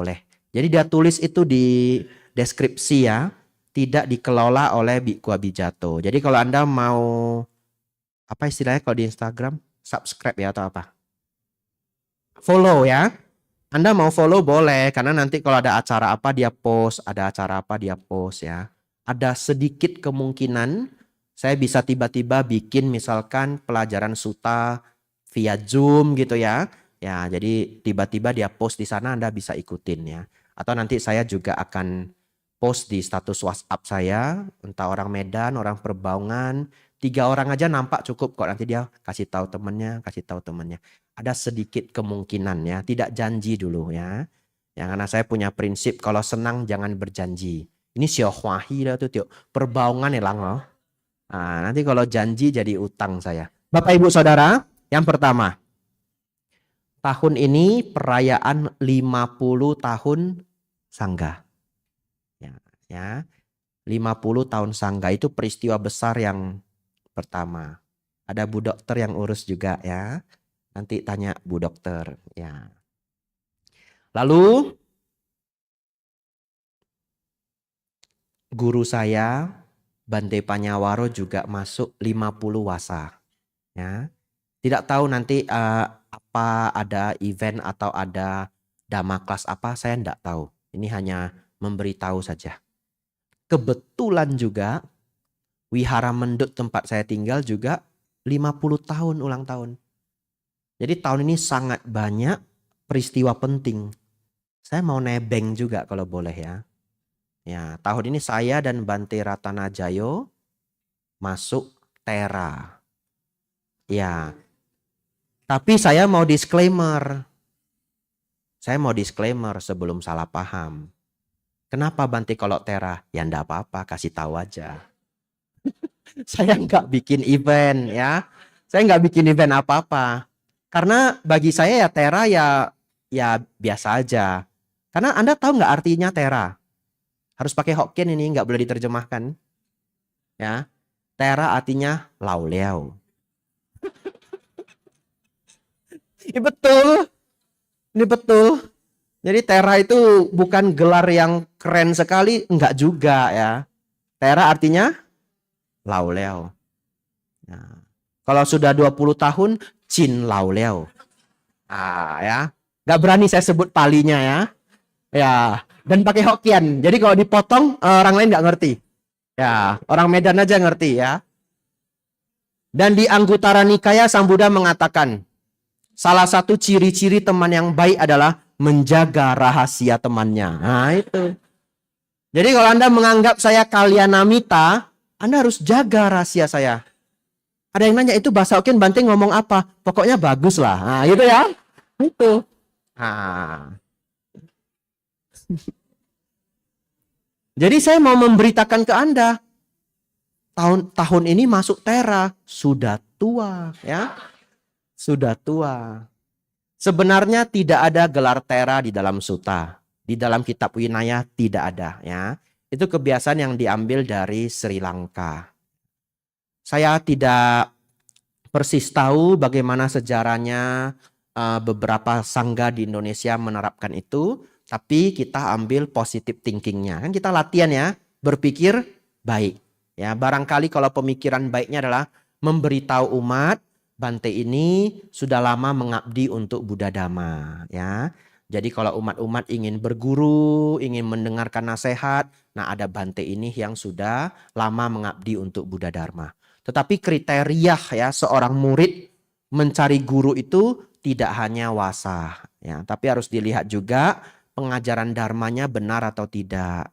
A: Jadi dia tulis itu di deskripsi ya. Tidak dikelola oleh Biku Abijato. Jadi kalau Anda mau, apa istilahnya kalau di Instagram? Subscribe ya atau apa? Follow ya. Anda mau follow boleh. Karena nanti kalau ada acara apa dia post. Ada acara apa dia post ya. Ada sedikit kemungkinan saya bisa tiba-tiba bikin misalkan pelajaran suta via Zoom gitu ya. Ya, jadi tiba-tiba dia post di sana Anda bisa ikutin ya. Atau nanti saya juga akan post di status WhatsApp saya. Entah orang Medan, orang Perbaungan. 3 orang aja nampak cukup kok. Nanti dia kasih tahu temennya. Ada sedikit kemungkinan ya. Tidak janji dulu ya. Ya karena saya punya prinsip kalau senang jangan berjanji. Ini siohwahi lah tuh tiuk. Perbaungan ya lang loh. Nah, nanti kalau janji jadi utang saya. Bapak Ibu Saudara, yang pertama. Tahun ini perayaan 50 tahun Sangga. Ya. 50 tahun Sangga itu peristiwa besar yang pertama. Ada Bu Dokter yang urus juga ya. Nanti tanya Bu Dokter ya. Lalu guru saya Bante Panyawaro juga masuk 50 wasa. Ya. Tidak tahu nanti apa ada event atau ada dhamma kelas apa saya tidak tahu. Ini hanya memberitahu saja. Kebetulan juga Wihara Mendut tempat saya tinggal juga 50 tahun ulang tahun. Jadi tahun ini sangat banyak peristiwa penting. Saya mau nebeng juga kalau boleh ya. Ya, tahun ini saya dan Bante Ratana Jayo masuk Tera. Ya. Tapi saya mau disclaimer. Sebelum salah paham. Kenapa Bante kalau Tera? Ya enggak apa-apa, kasih tahu aja. Saya nggak bikin event ya. Saya nggak bikin event apa-apa. Karena bagi saya ya Tera ya biasa aja. Karena Anda tahu nggak artinya Tera? Harus pakai Hokkien ini, nggak boleh diterjemahkan. Ya, Tera artinya lauleau. Ini betul. Ini betul. Jadi Tera itu bukan gelar yang keren sekali, enggak juga ya. Tera artinya lauleau. Nah, kalau sudah 20 tahun, Chin lauleau. Ya. Nggak berani saya sebut palinya ya. Ya, dan pakai Hokkien. Jadi kalau dipotong orang lain nggak ngerti. Ya, orang Medan aja ngerti ya. Dan di Anggutara Nikaya Sang Buddha mengatakan, salah satu ciri-ciri teman yang baik adalah menjaga rahasia temannya. Nah, itu. Jadi kalau Anda menganggap saya Kalyanamita, Anda harus jaga rahasia saya. Ada yang nanya, itu bahasa Hokkien Bante ngomong apa? Pokoknya bagus lah. Nah, gitu ya. Itu. Nah. Jadi saya mau memberitakan ke Anda, tahun ini masuk Tera, sudah tua ya. Sudah tua. Sebenarnya tidak ada gelar Tera di dalam Sutta. Di dalam kitab Winaya tidak ada ya. Itu kebiasaan yang diambil dari Sri Lanka. Saya tidak persis tahu bagaimana sejarahnya beberapa sangga di Indonesia menerapkan itu, tapi kita ambil positive thinkingnya. Kan kita latihan ya, berpikir baik. Ya, barangkali kalau pemikiran baiknya adalah memberitahu umat, Bante ini sudah lama mengabdi untuk Buddha Dhamma. Ya, jadi kalau umat-umat ingin berguru, ingin mendengarkan nasihat, nah ada Bante ini yang sudah lama mengabdi untuk Buddha Dharma. Tetapi kriteria ya seorang murid mencari guru itu tidak hanya wasa ya, tapi harus dilihat juga pengajaran dharmanya benar atau tidak.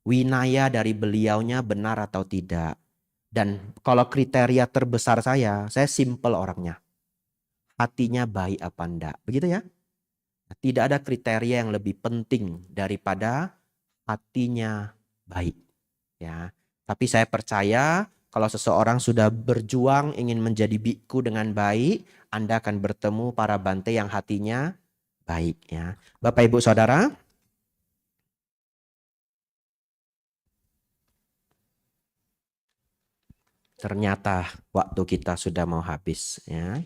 A: Winaya dari beliaunya benar atau tidak. Dan kalau kriteria terbesar saya simple orangnya. Hatinya baik apa enggak. Begitu ya. Tidak ada kriteria yang lebih penting daripada hatinya baik. Ya. Tapi saya percaya kalau seseorang sudah berjuang ingin menjadi biku dengan baik, Anda akan bertemu para Bante yang hatinya baik ya. Bapak Ibu Saudara, ternyata waktu kita sudah mau habis ya.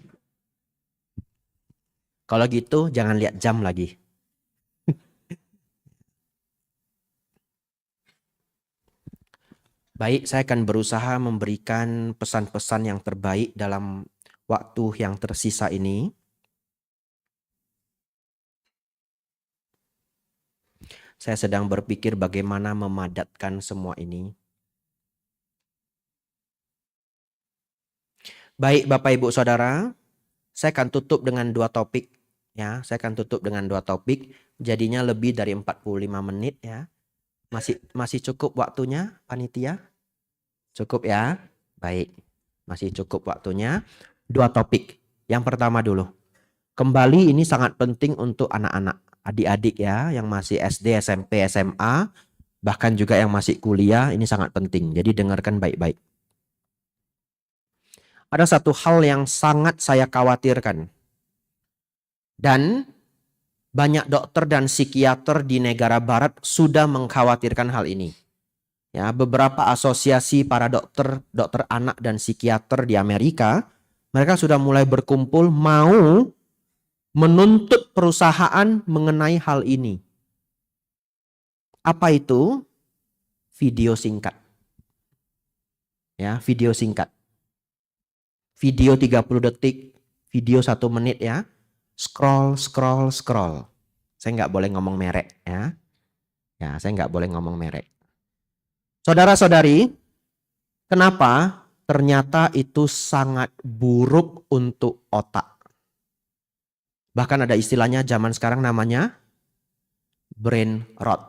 A: Kalau gitu jangan lihat jam lagi. Baik, saya akan berusaha memberikan pesan-pesan yang terbaik dalam waktu yang tersisa ini. Saya sedang berpikir bagaimana memadatkan semua ini. Baik, Bapak Ibu Saudara, saya akan tutup dengan 2 topik. Ya, saya akan tutup dengan 2 topik. Jadinya lebih dari 45 menit ya. Masih cukup waktunya, panitia? Cukup ya? Baik, masih cukup waktunya. 2 topik. Yang pertama dulu. Kembali ini sangat penting untuk anak-anak, adik-adik ya, yang masih SD, SMP, SMA, bahkan juga yang masih kuliah, ini sangat penting. Jadi dengarkan baik-baik. Ada satu hal yang sangat saya khawatirkan. Dan banyak dokter dan psikiater di negara barat sudah mengkhawatirkan hal ini. Ya, beberapa asosiasi para dokter anak dan psikiater di Amerika, mereka sudah mulai berkumpul mau menuntut perusahaan mengenai hal ini. Apa itu? Video singkat. Ya, video singkat. Video 30 detik, video 1 menit ya. Scroll. Saya nggak boleh ngomong merek ya. Ya, saya nggak boleh ngomong merek. Saudara-saudari, kenapa? Ternyata itu sangat buruk untuk otak. Bahkan ada istilahnya zaman sekarang namanya brain rot.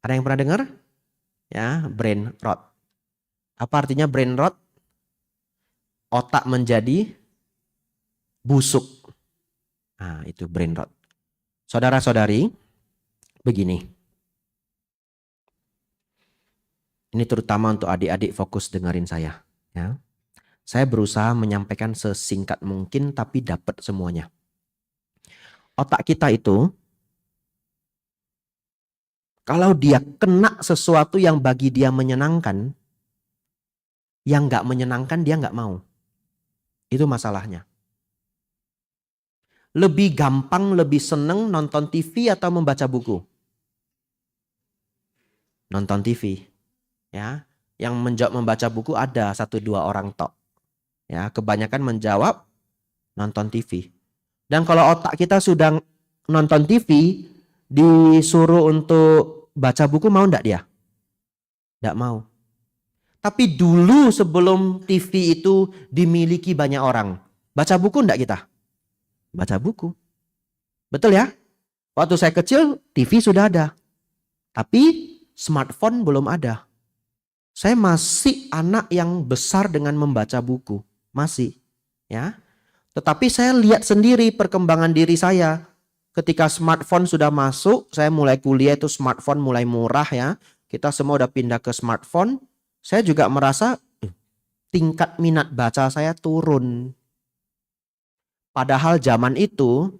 A: Ada yang pernah dengar? Ya, brain rot. Apa artinya brain rot? Otak menjadi busuk. Nah, itu brain rot. Saudara-saudari, begini. Ini terutama untuk adik-adik, fokus dengerin saya. Ya. Saya berusaha menyampaikan sesingkat mungkin tapi dapat semuanya. Otak kita itu, kalau dia kena sesuatu yang bagi dia menyenangkan, yang nggak menyenangkan dia nggak mau. Itu masalahnya. Lebih gampang, lebih seneng nonton TV atau membaca buku? Nonton TV. Ya, yang menjawab membaca buku ada 1-2 orang tok. Ya, kebanyakan menjawab nonton TV. Dan kalau otak kita sudah nonton TV, disuruh untuk baca buku, mau enggak dia? Enggak mau. Tapi dulu sebelum TV itu dimiliki banyak orang, baca buku enggak kita? Baca buku. Betul ya? Waktu saya kecil TV sudah ada. Tapi smartphone belum ada. Saya masih anak yang besar dengan membaca buku. Masih. Ya. Tetapi saya lihat sendiri perkembangan diri saya. Ketika smartphone sudah masuk, saya mulai kuliah itu smartphone mulai murah ya. Kita semua udah pindah ke smartphone. Saya juga merasa tingkat minat baca saya turun. Padahal zaman itu,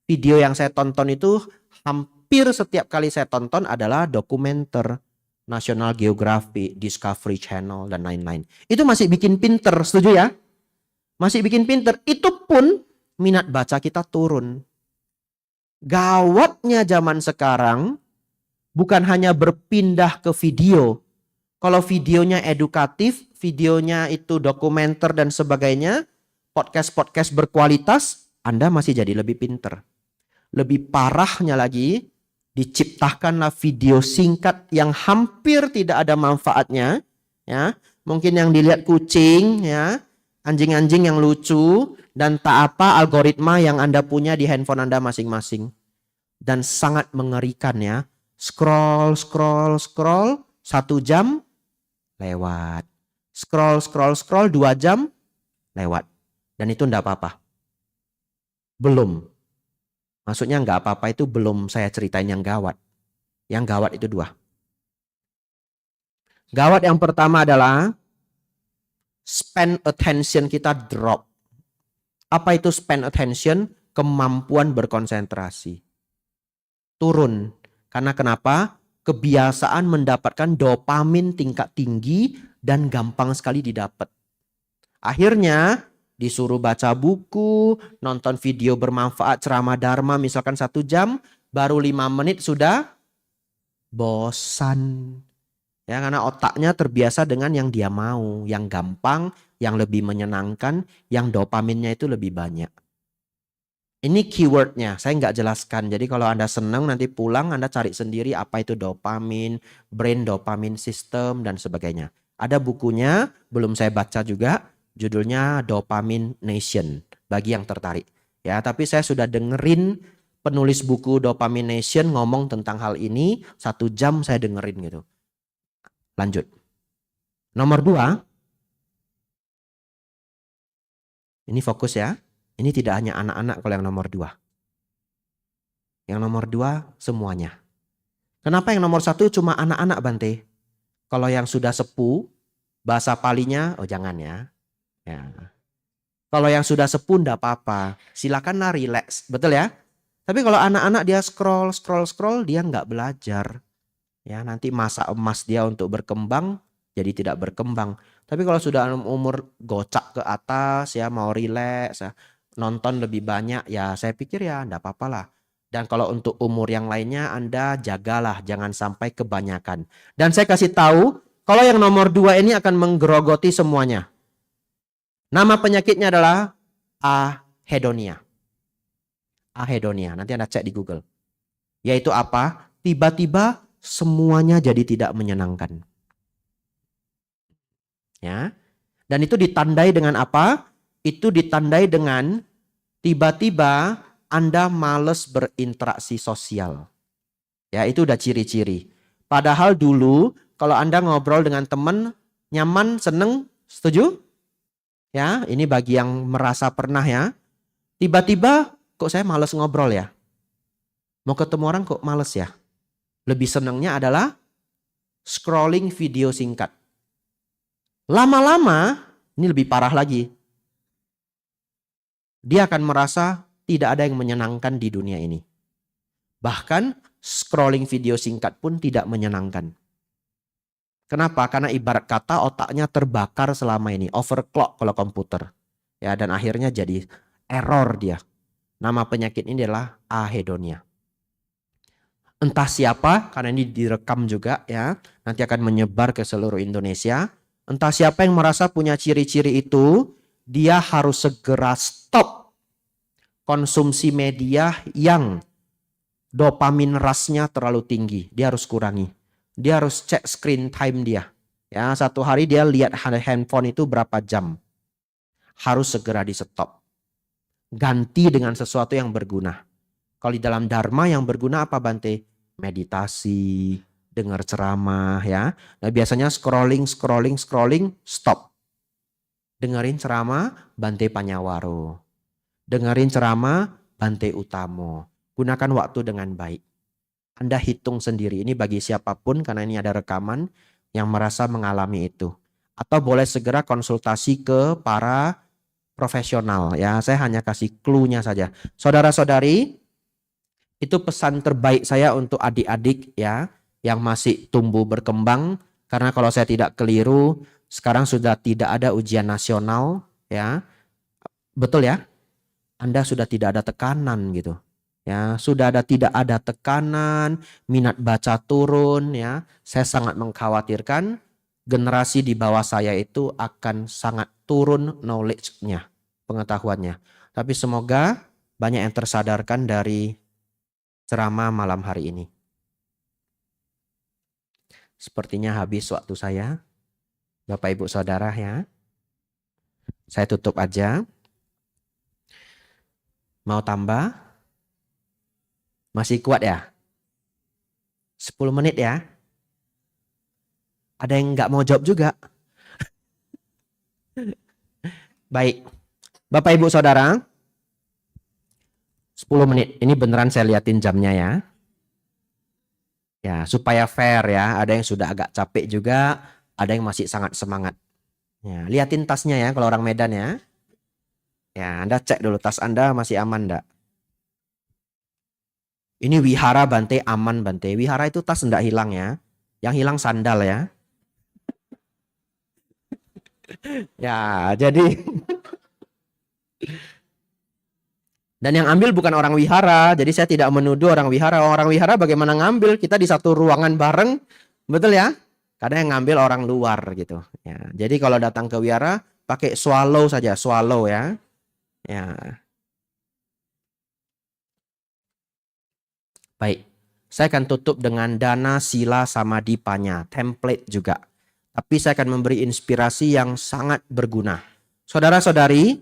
A: video yang saya tonton itu hampir setiap kali saya tonton adalah dokumenter, National Geographic, Discovery Channel, dan lain-lain. Itu masih bikin pinter, setuju ya? Masih bikin pinter. Itu pun minat baca kita turun. Gawatnya zaman sekarang bukan hanya berpindah ke video. Kalau videonya edukatif, videonya itu dokumenter dan sebagainya, podcast-podcast berkualitas, Anda masih jadi lebih pinter. Lebih parahnya lagi, diciptakanlah video singkat yang hampir tidak ada manfaatnya, ya. Mungkin yang dilihat kucing, ya, anjing-anjing yang lucu, dan tak apa algoritma yang Anda punya di handphone Anda masing-masing. Dan sangat mengerikan ya. Scroll, 1 jam lewat. Scroll 2 jam lewat. Dan itu enggak apa-apa. Belum. Maksudnya enggak apa-apa itu belum saya ceritain yang gawat. Yang gawat itu 2. Gawat yang pertama adalah span attention kita drop. Apa itu span attention? Kemampuan berkonsentrasi. Turun. Karena kenapa? Kebiasaan mendapatkan dopamin tingkat tinggi dan gampang sekali didapat. Akhirnya disuruh baca buku, nonton video bermanfaat ceramah dharma misalkan 1 jam, baru 5 menit sudah bosan. Ya, karena otaknya terbiasa dengan yang dia mau, yang gampang, yang lebih menyenangkan, yang dopaminnya itu lebih banyak. Ini keywordnya, saya nggak jelaskan. Jadi kalau Anda senang nanti pulang Anda cari sendiri apa itu dopamin, brain dopamine system dan sebagainya. Ada bukunya, belum saya baca juga, judulnya Dopamine Nation bagi yang tertarik. Ya, tapi saya sudah dengerin penulis buku Dopamine Nation ngomong tentang hal ini, 1 jam saya dengerin gitu. Lanjut. Nomor 2. Ini fokus ya. Ini tidak hanya anak-anak kalau yang nomor 2. Yang nomor 2 semuanya. Kenapa yang nomor 1 cuma anak-anak Bante? Kalau yang sudah sepuh, bahasa palinya, oh jangan ya. Ya. Kalau yang sudah sepuh enggak apa-apa. Silakanlah relax, betul ya? Tapi kalau anak-anak dia scroll, dia nggak belajar. Ya, nanti masa emas dia untuk berkembang jadi tidak berkembang. Tapi kalau sudah umur gocak ke atas ya mau relax ya, nonton lebih banyak ya saya pikir ya enggak apa-apa lah. Dan kalau untuk umur yang lainnya Anda jagalah jangan sampai kebanyakan. Dan saya kasih tahu kalau yang nomor 2 ini akan menggerogoti semuanya. Nama penyakitnya adalah ahedonia. Ahedonia, nanti Anda cek di Google. Yaitu apa? Tiba-tiba semuanya jadi tidak menyenangkan. Ya. Dan itu ditandai dengan apa? Itu ditandai dengan tiba-tiba Anda malas berinteraksi sosial. Ya, itu udah ciri-ciri. Padahal dulu kalau Anda ngobrol dengan teman nyaman, seneng, setuju? Ya, ini bagi yang merasa pernah ya. Tiba-tiba kok saya malas ngobrol ya? Mau ketemu orang kok malas ya? Lebih senangnya adalah scrolling video singkat. Lama-lama, ini lebih parah lagi. Dia akan merasa tidak ada yang menyenangkan di dunia ini. Bahkan scrolling video singkat pun tidak menyenangkan. Kenapa? Karena ibarat kata otaknya terbakar selama ini. Overclock kalau komputer. Ya, dan akhirnya jadi error dia. Nama penyakit ini adalah ahedonia. Entah siapa, karena ini direkam juga ya. Nanti akan menyebar ke seluruh Indonesia. Entah siapa yang merasa punya ciri-ciri itu, dia harus segera stop konsumsi media yang dopamin rushnya terlalu tinggi. Dia harus kurangi. Dia harus cek screen time dia. Ya, 1 hari dia lihat handphone itu berapa jam. Harus segera di stop. Ganti dengan sesuatu yang berguna. Kalau di dalam Dharma yang berguna apa Bante? Meditasi, dengar ceramah ya. Nah, biasanya scrolling, stop. Dengerin ceramah Bante Panyawaro. Dengerin ceramah Bante Utamo. Gunakan waktu dengan baik. Anda hitung sendiri, ini bagi siapapun karena ini ada rekaman yang merasa mengalami itu. Atau boleh segera konsultasi ke para profesional ya. Saya hanya kasih clue-nya saja. Saudara-saudari, itu pesan terbaik saya untuk adik-adik ya yang masih tumbuh berkembang, karena kalau saya tidak keliru sekarang sudah tidak ada ujian nasional ya. Betul ya? Anda sudah tidak ada tekanan gitu. Ya, tidak ada tekanan, minat baca turun ya. Saya sangat mengkhawatirkan generasi di bawah saya itu akan sangat turun knowledge-nya, pengetahuannya. Tapi semoga banyak yang tersadarkan dari ceramah malam hari ini. Sepertinya habis waktu saya. Bapak Ibu Saudara ya. Saya tutup aja. Mau tambah? Masih kuat ya? 10 menit ya? Ada yang nggak mau jawab juga? Baik. Bapak Ibu Saudara, 10 menit. Ini beneran saya liatin jamnya ya. Ya, supaya fair ya. Ada yang sudah agak capek juga, ada yang masih sangat semangat. Ya, liatin tasnya ya kalau orang Medan ya. Ya, Anda cek dulu tas Anda masih aman enggak? Ini wihara Bante, aman Bante. Wihara itu tas enggak hilang ya. Yang hilang sandal ya. Ya, jadi dan yang ambil bukan orang wihara. Jadi saya tidak menuduh orang wihara. Orang wihara bagaimana ngambil? Kita di satu ruangan bareng. Betul ya? Karena yang ngambil orang luar gitu. Ya, jadi kalau datang ke wihara pakai swallow saja, swallow ya. Ya. Baik. Saya akan tutup dengan dana sila samadhi panya, template juga. Tapi saya akan memberi inspirasi yang sangat berguna. Saudara-saudari,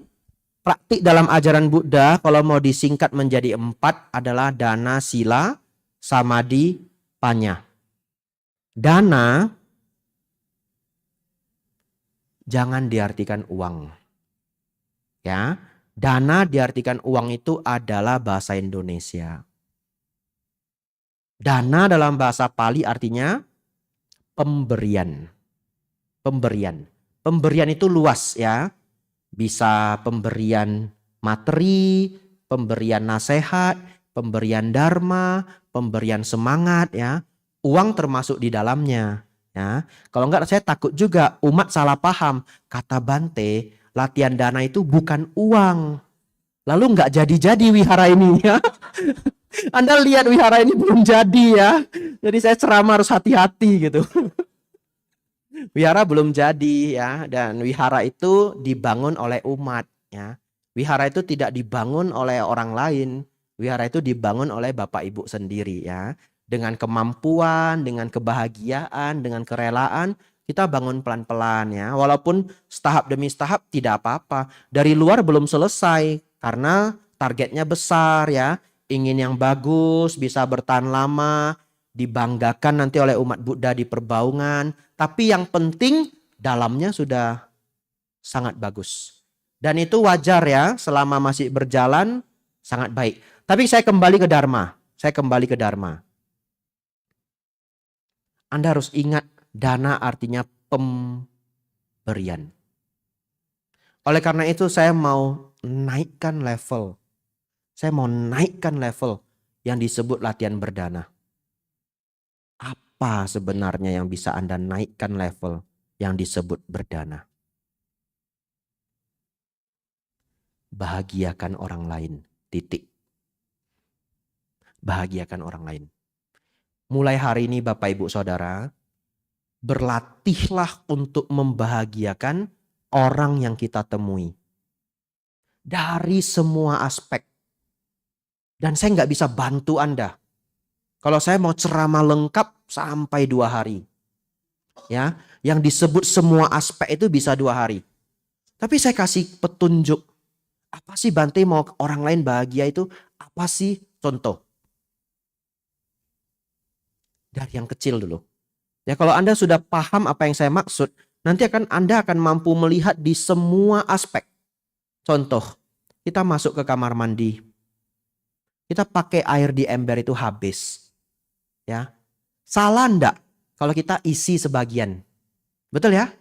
A: praktik dalam ajaran Buddha kalau mau disingkat menjadi 4 adalah dana, sila, samadhi, panya. Dana jangan diartikan uang. Ya, dana diartikan uang itu adalah bahasa Indonesia. Dana dalam bahasa Pali artinya pemberian. Pemberian. Pemberian itu luas ya. Bisa pemberian materi, pemberian nasihat, pemberian dharma, pemberian semangat ya. Uang termasuk di dalamnya ya. Kalau enggak saya takut juga umat salah paham. Kata Bante, latihan dana itu bukan uang. Lalu enggak jadi-jadi wihara ini ya. Anda lihat wihara ini belum jadi ya. Jadi saya ceramah harus hati-hati gitu. Wihara belum jadi ya, dan wihara itu dibangun oleh umat ya. Wihara itu tidak dibangun oleh orang lain. Wihara itu dibangun oleh Bapak Ibu sendiri ya. Dengan kemampuan, dengan kebahagiaan, dengan kerelaan, kita bangun pelan-pelan ya. Walaupun setahap demi setahap tidak apa-apa. Dari luar belum selesai karena targetnya besar ya. Ingin yang bagus, bisa bertahan lama, dibanggakan nanti oleh umat Buddha di perbaungan. Tapi yang penting dalamnya sudah sangat bagus. Dan itu wajar ya, selama masih berjalan sangat baik. Tapi saya kembali ke Dharma. Anda harus ingat dana artinya pemberian. Oleh karena itu saya mau naikkan level. Saya mau naikkan level yang disebut latihan berdana. Apa sebenarnya yang bisa Anda naikkan level yang disebut berdana? Bahagiakan orang lain. Titik. Bahagiakan orang lain. Mulai hari ini Bapak Ibu Saudara, berlatihlah untuk membahagiakan orang yang kita temui. Dari semua aspek. Dan saya nggak bisa bantu Anda. Kalau saya mau ceramah lengkap sampai 2 hari. Ya, yang disebut semua aspek itu bisa 2 hari. Tapi saya kasih petunjuk. Apa sih Bante mau orang lain bahagia itu? Apa sih? Contoh. Dari yang kecil dulu. Ya, kalau Anda sudah paham apa yang saya maksud, nanti Anda akan mampu melihat di semua aspek. Contoh, kita masuk ke kamar mandi. Kita pakai air di ember itu habis. Ya. Salah enggak kalau kita isi sebagian? Betul ya?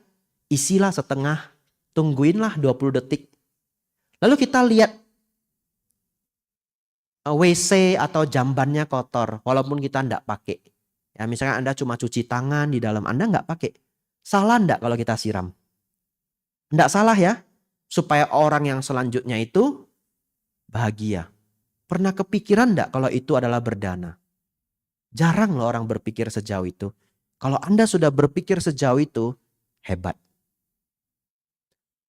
A: Isilah setengah, tungguinlah 20 detik. Lalu kita lihat WC atau jambannya kotor, walaupun kita enggak pakai. Ya, misalnya Anda cuma cuci tangan di dalam, Anda enggak pakai. Salah enggak kalau kita siram? Enggak salah ya, supaya orang yang selanjutnya itu bahagia. Pernah kepikiran enggak kalau itu adalah berdana? Jarang loh orang berpikir sejauh itu. Kalau Anda sudah berpikir sejauh itu, hebat.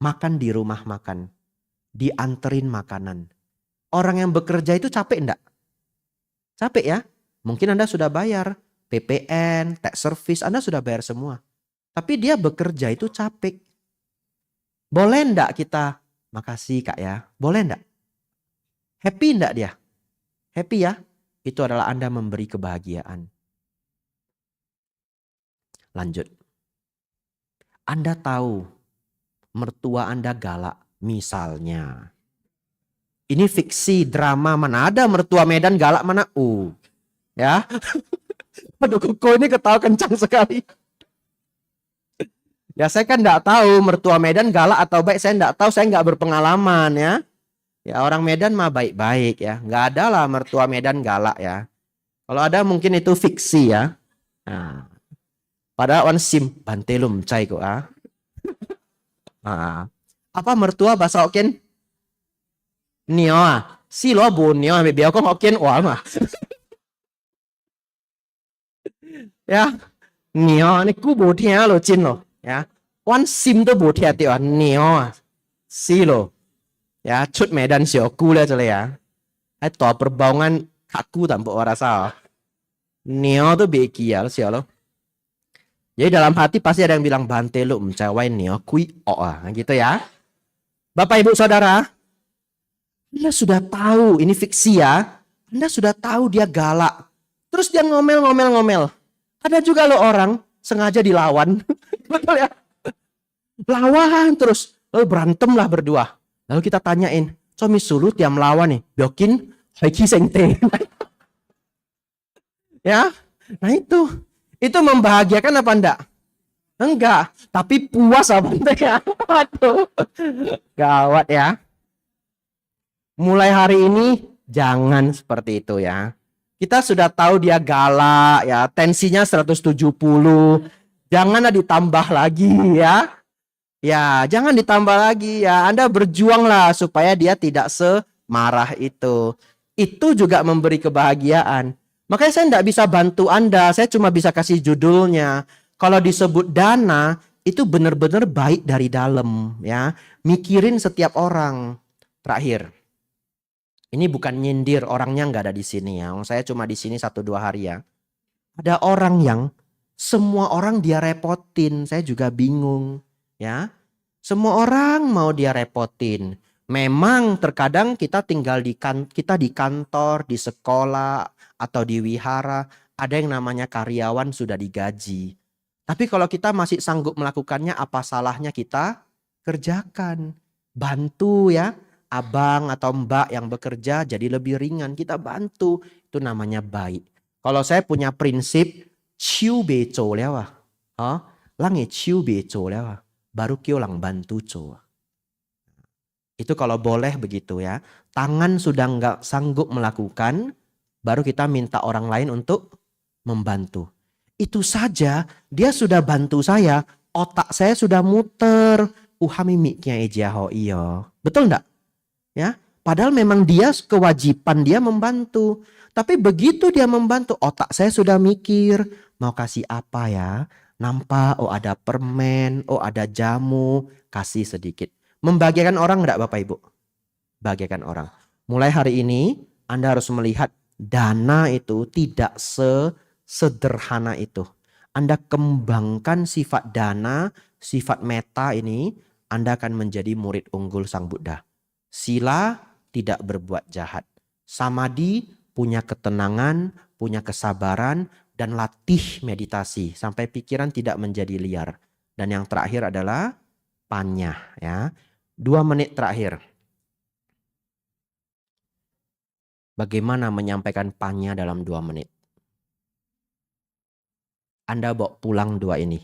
A: Makan di rumah makan, dianterin makanan. Orang yang bekerja itu capek enggak? Capek ya? Mungkin Anda sudah bayar PPN, tax service, Anda sudah bayar semua. Tapi dia bekerja itu capek. Boleh enggak kita, makasih Kak ya, boleh enggak? Happy enggak dia? Happy ya? Itu adalah Anda memberi kebahagiaan. Lanjut. Anda tahu mertua Anda galak misalnya. Ini fiksi drama, mana ada mertua Medan galak, mana ya. Aduh, kok ini ketawa kencang sekali. Ya, saya kan enggak tahu mertua Medan galak atau baik, saya enggak tahu, saya enggak berpengalaman ya. Ya, orang Medan mah baik-baik ya. Enggak ada lah mertua Medan galak ya. Kalau ada mungkin itu fiksi ya. Nah, padahal on sim bantelum cai kok ah. Nah, apa mertua bahasa Hokkien? Nio ah. Si lo bu nio be biao kong Hokkien wah mah. Ya. Nio ni ku bu tia lo jin lo ya. On sim do bu tia tio nio ah. Si lo. Ya, chut Medan sio ku le chale ya. Ai to perbaungan kaku tanpa rasa. Nio tuh beki ya sio lo. Jadi dalam hati pasti ada yang bilang bante lu mencawai nio kui gitu ya. Bapak Ibu Saudara, Anda sudah tahu ini fiksi ya. Anda sudah tahu dia galak. Terus dia ngomel. Ada juga lo orang sengaja dilawan. Betul ya? Lawan terus. Lalu berantem lah berdua. Lalu kita tanyain, "Comi sulu tiam lawan nih, biokin haiki sengte." Ya, nah itu membahagiakan apa enggak? Enggak, tapi puas apa enggak ya? Waduh, gawat ya. Mulai hari ini jangan seperti itu ya. Kita sudah tahu dia galak ya, tensinya 170. Janganlah ditambah lagi ya. Ya, jangan ditambah lagi ya. Anda berjuanglah supaya dia tidak semarah itu. Itu juga memberi kebahagiaan. Makanya saya tidak bisa bantu Anda. Saya cuma bisa kasih judulnya. Kalau disebut dana, itu benar-benar baik dari dalam ya. Mikirin setiap orang. Terakhir. Ini bukan nyindir, orangnya nggak ada di sini ya. Saya cuma di sini 1-2 hari ya. Ada orang yang semua orang dia repotin. Saya juga bingung. Ya, semua orang mau dia repotin. Memang terkadang kita tinggal kita di kantor, di sekolah, atau di wihara. Ada yang namanya karyawan sudah digaji. Tapi kalau kita masih sanggup melakukannya, apa salahnya kita kerjakan. Bantu ya, abang atau mbak yang bekerja jadi lebih ringan. Kita bantu, itu namanya baik. Kalau saya punya prinsip, ciu beco lewah. Langi ciu beco lewah. Baru kiolang bantu coba. Itu kalau boleh begitu ya. Tangan sudah nggak sanggup melakukan, baru kita minta orang lain untuk membantu. Itu saja dia sudah bantu saya, otak saya sudah muter. Uhamimiknya ejaho iyo. Betul enggak? Ya, padahal memang dia kewajiban dia membantu. Tapi begitu dia membantu, otak saya sudah mikir, mau kasih apa ya? Nampak, ada permen, ada jamu, kasih sedikit. Membahagiakan orang enggak Bapak Ibu? Bahagiakan orang. Mulai hari ini Anda harus melihat dana itu tidak sesederhana itu. Anda kembangkan sifat dana, sifat meta ini, Anda akan menjadi murid unggul Sang Buddha. Sila tidak berbuat jahat. Samadhi punya ketenangan, punya kesabaran, dan latih meditasi sampai pikiran tidak menjadi liar. Dan yang terakhir adalah panya, ya. 2 menit terakhir. Bagaimana menyampaikan panya dalam 2 menit? Anda bawa pulang 2 ini.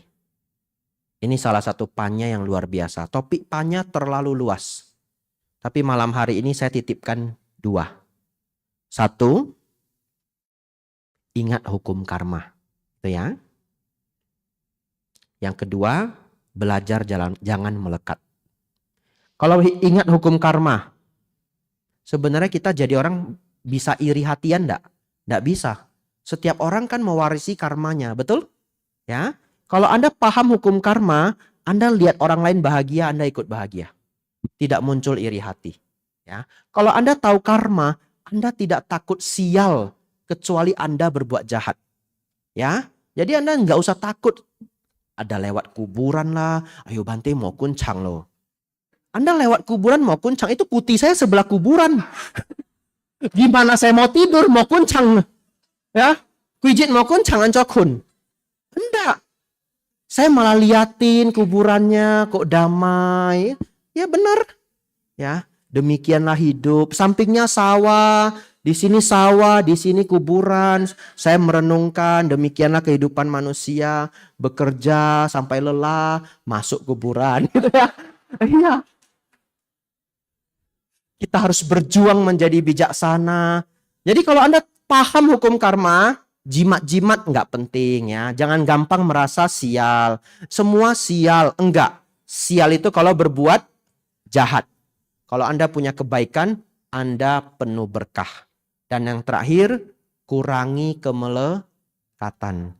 A: Ini salah satu panya yang luar biasa. Topik panya terlalu luas. Tapi malam hari ini saya titipkan 2. 1, ingat hukum karma. Itu ya. Yang kedua, belajar jangan melekat. Kalau ingat hukum karma, sebenarnya kita jadi orang bisa iri hatian enggak? Enggak bisa. Setiap orang kan mewarisi karmanya, betul? Ya. Kalau Anda paham hukum karma, Anda lihat orang lain bahagia, Anda ikut bahagia. Tidak muncul iri hati. Ya. Kalau Anda tahu karma, Anda tidak takut sial kecuali Anda berbuat jahat. Ya. Jadi Anda nggak usah takut. Ada lewat kuburan lah, ayo Bante mau kuncang loh. Anda lewat kuburan mau kuncang, itu putih saya sebelah kuburan. Gimana saya mau tidur mau kuncang? Ya, kuijit mau kuncang ancokun. Enggak. Saya malah liatin kuburannya kok damai. Ya benar. Ya, demikianlah hidup. Sampingnya sawah, di sini kuburan. Saya merenungkan demikianlah kehidupan manusia, bekerja sampai lelah, masuk kuburan gitu ya. Iya. Kita harus berjuang menjadi bijaksana. Jadi kalau Anda paham hukum karma, jimat-jimat nggak penting ya. Jangan gampang merasa sial. Semua sial, enggak. Sial itu kalau berbuat jahat. Kalau Anda punya kebaikan, Anda penuh berkah. Dan yang terakhir, kurangi kemelekatan.